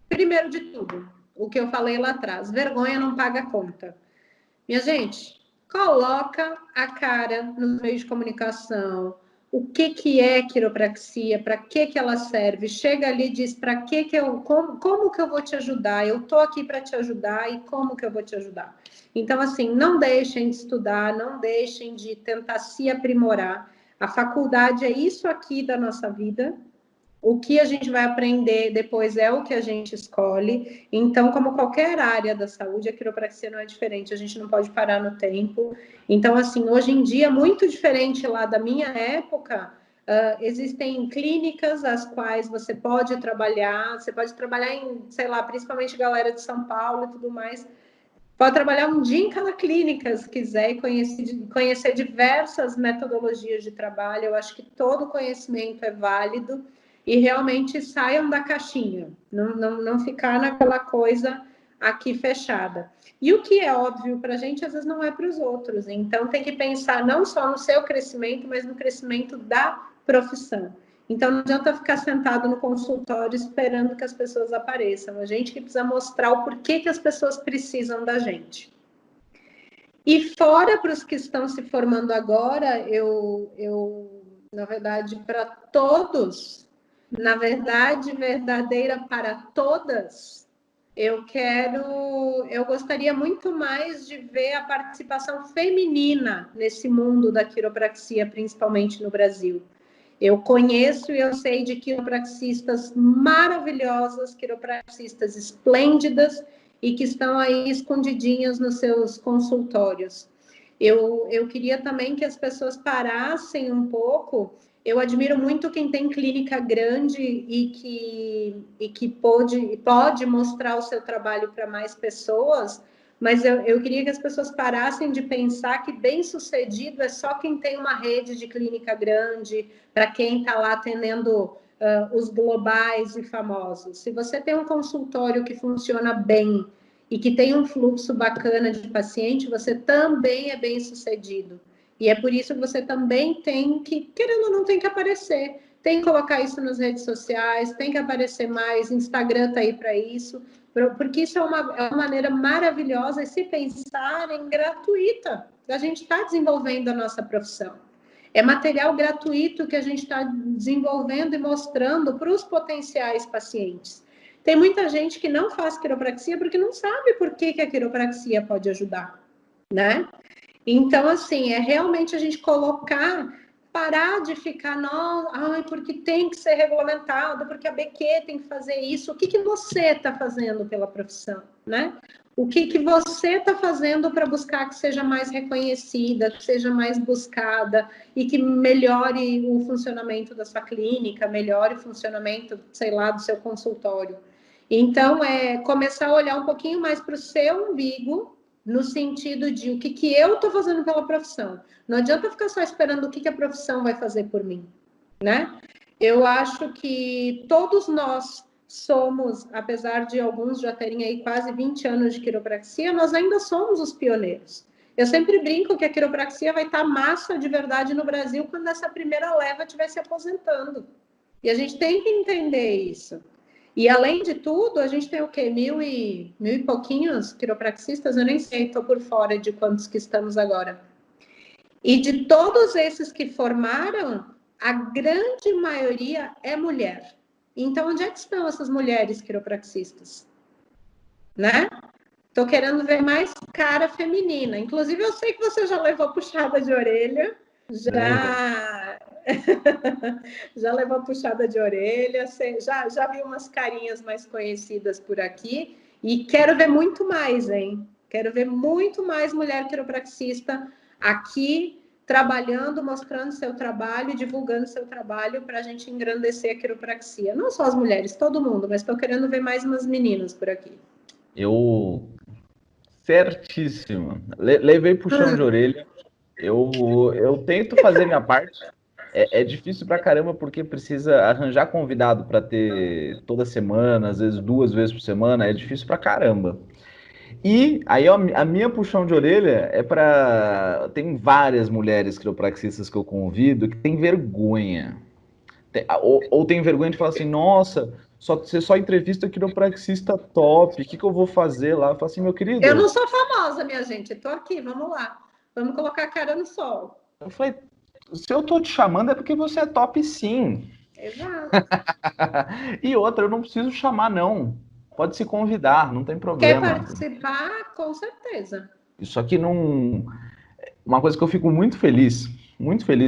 primeiro de tudo, o que eu falei lá atrás, vergonha não paga conta. Minha gente, coloca a cara nos meios de comunicação, o que é quiropraxia, para que ela serve, chega ali e diz para que eu, como que eu vou te ajudar, eu estou aqui para te ajudar e como que eu vou te ajudar. Então, assim, não deixem de estudar, não deixem de tentar se aprimorar. A faculdade é isso aqui da nossa vida. O que a gente vai aprender depois é o que a gente escolhe. Então, como qualquer área da saúde, a quiropraxia não é diferente. A gente não pode parar no tempo. Então, assim, hoje em dia, muito diferente lá da minha época, existem clínicas as quais você pode trabalhar em, sei lá, principalmente galera de São Paulo e tudo mais, pode trabalhar um dia em cada clínica, se quiser, e conhecer diversas metodologias de trabalho. Eu acho que todo conhecimento é válido e realmente saiam da caixinha, não ficar naquela coisa aqui fechada. E o que é óbvio para a gente, às vezes não é para os outros. Então, tem que pensar não só no seu crescimento, mas no crescimento da profissão. Então, não adianta ficar sentado no consultório esperando que as pessoas apareçam. A gente que precisa mostrar o porquê que as pessoas precisam da gente. E fora para os que estão se formando agora, eu na verdade, para todos, na verdade, verdadeira para todas, eu gostaria muito mais de ver a participação feminina nesse mundo da quiropraxia, principalmente no Brasil. Eu conheço e eu sei de quiropraxistas maravilhosas, quiropraxistas esplêndidas e que estão aí escondidinhas nos seus consultórios. Eu queria também que as pessoas parassem um pouco. Eu admiro muito quem tem clínica grande e que pode mostrar o seu trabalho para mais pessoas, mas eu queria que as pessoas parassem de pensar que bem-sucedido é só quem tem uma rede de clínica grande, para quem está lá atendendo os globais e famosos. Se você tem um consultório que funciona bem e que tem um fluxo bacana de paciente, você também é bem-sucedido. E é por isso que você também tem que, querendo ou não, tem que aparecer. Tem que colocar isso nas redes sociais, tem que aparecer mais, Instagram está aí para isso, porque isso é uma maneira maravilhosa, e se pensarem, gratuita, da gente estar desenvolvendo a nossa profissão. É material gratuito que a gente está desenvolvendo e mostrando para os potenciais pacientes. Tem muita gente que não faz quiropraxia porque não sabe por que a quiropraxia pode ajudar, né? Então, assim, é realmente a gente parar de ficar, porque tem que ser regulamentado, porque a BQ tem que fazer isso. O que você está fazendo pela profissão, né? O que você está fazendo para buscar que seja mais reconhecida, que seja mais buscada e que melhore o funcionamento da sua clínica, melhore o funcionamento, sei lá, do seu consultório. Então, começar a olhar um pouquinho mais para o seu umbigo, no sentido de o que eu estou fazendo pela profissão. Não adianta ficar só esperando o que a profissão vai fazer por mim, né? Eu acho que todos nós somos, apesar de alguns já terem aí quase 20 anos de quiropraxia, nós ainda somos os pioneiros. Eu sempre brinco que a quiropraxia vai estar massa de verdade no Brasil quando essa primeira leva estiver se aposentando. E a gente tem que entender isso. E, além de tudo, a gente tem o quê? Mil e pouquinhos quiropraxistas? Eu nem sei, estou por fora de quantos que estamos agora. E de todos esses que formaram, a grande maioria é mulher. Então, onde é que estão essas mulheres quiropraxistas? Né? Estou querendo ver mais cara feminina. Inclusive, eu sei que você já levou puxada de orelha. Já levou puxada de orelha, já vi umas carinhas mais conhecidas por aqui e quero ver muito mais, hein? Quero ver muito mais mulher quiropraxista aqui trabalhando, mostrando seu trabalho, divulgando seu trabalho para a gente engrandecer a quiropraxia. Não só as mulheres, todo mundo, mas estou querendo ver mais umas meninas por aqui. Eu, certíssimo. Levei puxão de orelha. Eu tento fazer minha parte. É difícil pra caramba porque precisa arranjar convidado para ter toda semana, às vezes 2 vezes por semana. É difícil pra caramba. E aí ó, a minha puxão de orelha é para tem várias mulheres quiropraxistas que eu convido que têm vergonha. Ou tem vergonha de falar assim, nossa, você só entrevista quiropraxista top, o que eu vou fazer lá? Eu falo assim, meu Eu querido, não sou famosa, minha gente. Estou aqui, vamos lá. Vamos colocar a cara no sol. eu falei, se eu tô te chamando é porque você é top sim. Exato. E outra, eu não preciso chamar não. Pode se convidar, não tem Quer problema. participar? Com certeza. Isso aqui não. Uma coisa que eu fico muito feliz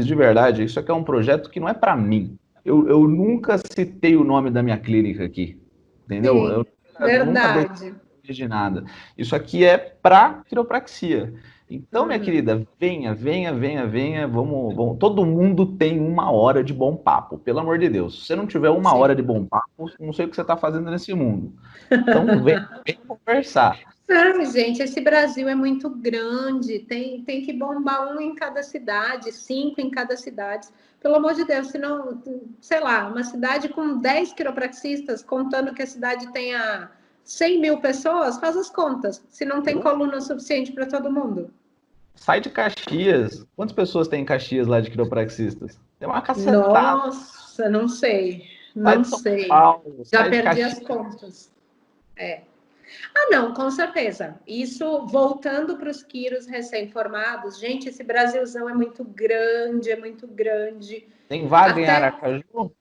de verdade, isso aqui é um projeto que não é para mim. Eu nunca citei o nome da minha clínica aqui, entendeu? Eu Sim, nunca dei verdade. de nada. Isso aqui é para quiropraxia. Então, minha Uhum. querida, venha, vamos. Todo mundo tem 1 hora de bom papo, pelo amor de Deus. Se você não tiver 1 hora de Sim. bom papo, não sei o que você está fazendo nesse mundo. Então, vem conversar. Ai, gente, esse Brasil é muito grande, tem que bombar um em cada cidade, 5 em cada cidade. Pelo amor de Deus, senão, sei lá, uma cidade com 10 quiropraxistas, contando que a cidade tenha 100.000 pessoas, faz as contas, se não tem coluna suficiente para todo mundo. Sai de Caxias. Quantas pessoas tem em Caxias lá de quiropraxistas? Tem uma cacetada. Nossa, não sei, Sai não de São sei. Paulo, Já sai de perdi as Caxias. contas. É. Ah, não, com certeza. Isso, voltando para os quiros recém-formados, gente, esse Brasilzão é muito grande, é muito grande. Tem vaga em Até. Aracaju?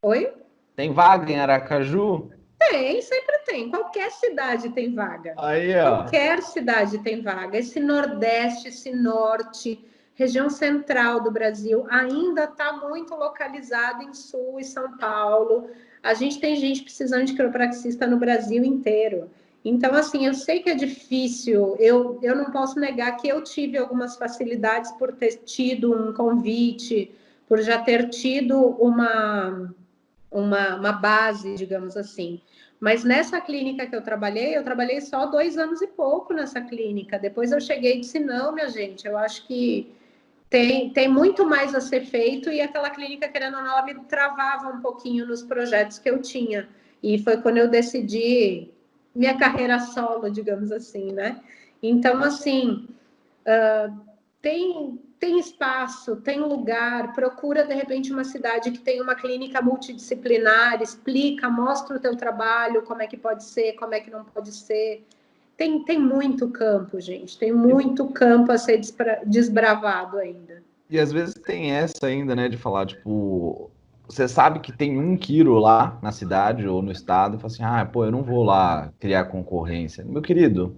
Oi? Tem vaga em Aracaju? Tem, sempre tem. Qualquer cidade tem vaga. Aí, ó. Qualquer cidade tem vaga. Esse Nordeste, esse Norte, região central do Brasil, ainda está muito localizado em Sul e São Paulo. A gente tem gente precisando de quiropraxista no Brasil inteiro. Então, assim, eu sei que é difícil, eu não posso negar que eu tive algumas facilidades por ter tido um convite, por já ter tido uma base, digamos assim. Mas nessa clínica que eu trabalhei só 2 anos e pouco nessa clínica. Depois eu cheguei e disse, não, minha gente, eu acho que tem muito mais a ser feito, e aquela clínica, querendo ou não, ela me travava um pouquinho nos projetos que eu tinha. E foi quando eu decidi minha carreira solo, digamos assim, né? Então, assim, tem espaço, tem lugar, procura, de repente, uma cidade que tem uma clínica multidisciplinar, explica, mostra o teu trabalho, como é que pode ser, como é que não pode ser. Tem muito campo, gente, tem muito campo a ser desbravado ainda. E às vezes tem essa ainda, né, de falar, tipo, você sabe que tem um quiro lá na cidade ou no estado, e fala assim, ah, pô, eu não vou lá criar concorrência. Meu querido,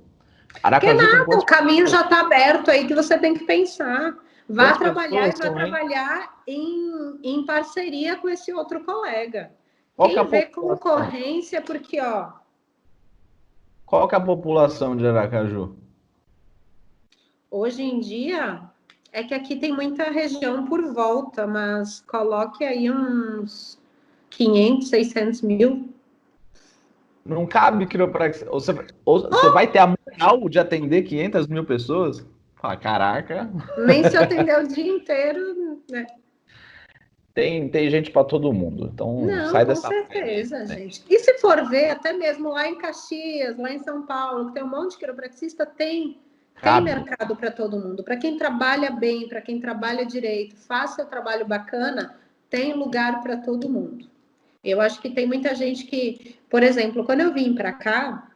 Que Aracaju tem nada, o quantas caminho pessoas? já está aberto aí que você tem que pensar. Vá Quantas trabalhar pessoas e vá são, hein? trabalhar em parceria com esse outro colega. Qual que é a Quem vê população? concorrência, porque, ó, Qual que é a população de Aracaju? hoje em dia, é que aqui tem muita região por volta, mas coloque aí uns 500, 600 mil. Não cabe quiropraxia. Ou você vai ter a moral de atender 500 mil pessoas? Fala, caraca, Nem se eu atender o dia inteiro, né? tem gente para todo mundo. Então Não, sai com dessa vibe aí. certeza, gente. E se for ver, até mesmo lá em Caxias, lá em São Paulo, que tem um monte de quiropraxista, tem Cabe. mercado para todo mundo. Para quem trabalha bem, para quem trabalha direito, faz seu trabalho bacana, tem lugar para todo mundo. Eu acho que tem muita gente que, por exemplo, quando eu vim para cá,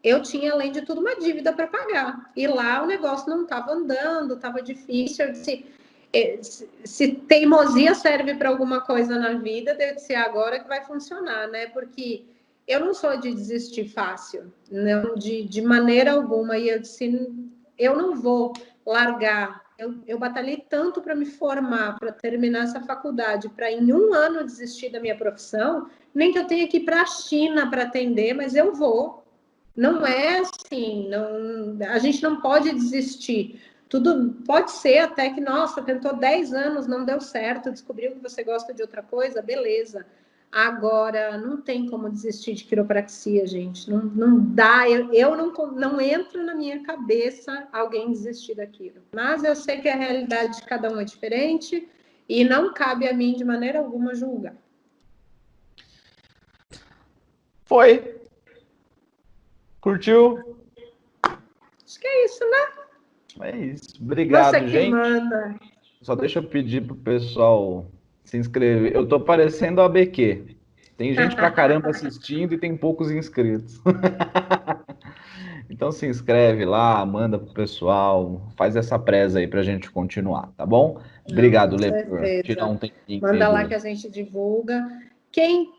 eu tinha, além de tudo, uma dívida para pagar. E lá o negócio não estava andando, estava difícil. Eu disse, se teimosia serve para alguma coisa na vida, deve ser agora que vai funcionar, né? Porque eu não sou de desistir fácil, não, de maneira alguma. E eu disse, eu não vou largar. Eu batalhei tanto para me formar, para terminar essa faculdade, para em 1 ano desistir da minha profissão, nem que eu tenha que ir para a China para atender, mas eu vou. Não é assim, não, a gente não pode desistir. Tudo pode ser até que, nossa, tentou 10 anos, não deu certo, descobriu que você gosta de outra coisa, beleza. Agora, não tem como desistir de quiropraxia, gente. Não dá, eu não entro na minha cabeça alguém desistir daquilo. Mas eu sei que a realidade de cada um é diferente e não cabe a mim, de maneira alguma, julgar. Foi. Curtiu? Acho que é isso, né? É isso. Obrigado, Você que gente. manda. Só deixa eu pedir pro pessoal se inscrever. Eu tô parecendo a ABQ. Tem gente pra caramba assistindo e tem poucos inscritos. Então se inscreve lá, manda pro pessoal, faz essa presa aí pra gente continuar, tá bom? Obrigado, Com Lê, por tirar certeza. um tempinho aí Manda lá que a gente divulga. Quem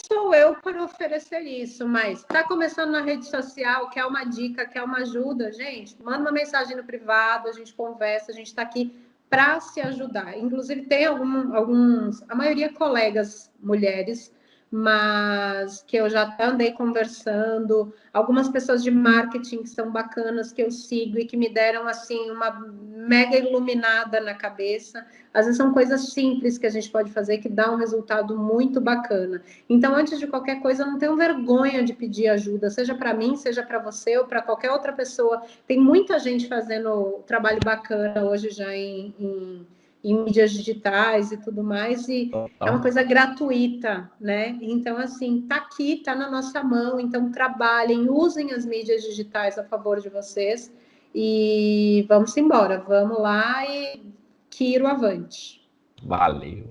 sou eu para oferecer isso? Mas está começando na rede social, quer uma dica, quer uma ajuda, gente, manda uma mensagem no privado, a gente conversa, a gente está aqui para se ajudar. Inclusive, tem alguns, a maioria colegas mulheres, mas que eu já andei conversando, algumas pessoas de marketing que são bacanas, que eu sigo e que me deram, assim, uma mega iluminada na cabeça. Às vezes são coisas simples que a gente pode fazer que dá um resultado muito bacana. Então, antes de qualquer coisa, não tenham vergonha de pedir ajuda, seja para mim, seja para você ou para qualquer outra pessoa. Tem muita gente fazendo trabalho bacana hoje já em mídias digitais e tudo mais, e é uma coisa gratuita, né? Então, assim, tá aqui, tá na nossa mão, então trabalhem, usem as mídias digitais a favor de vocês e vamos embora, vamos lá e Quiro avante. Valeu.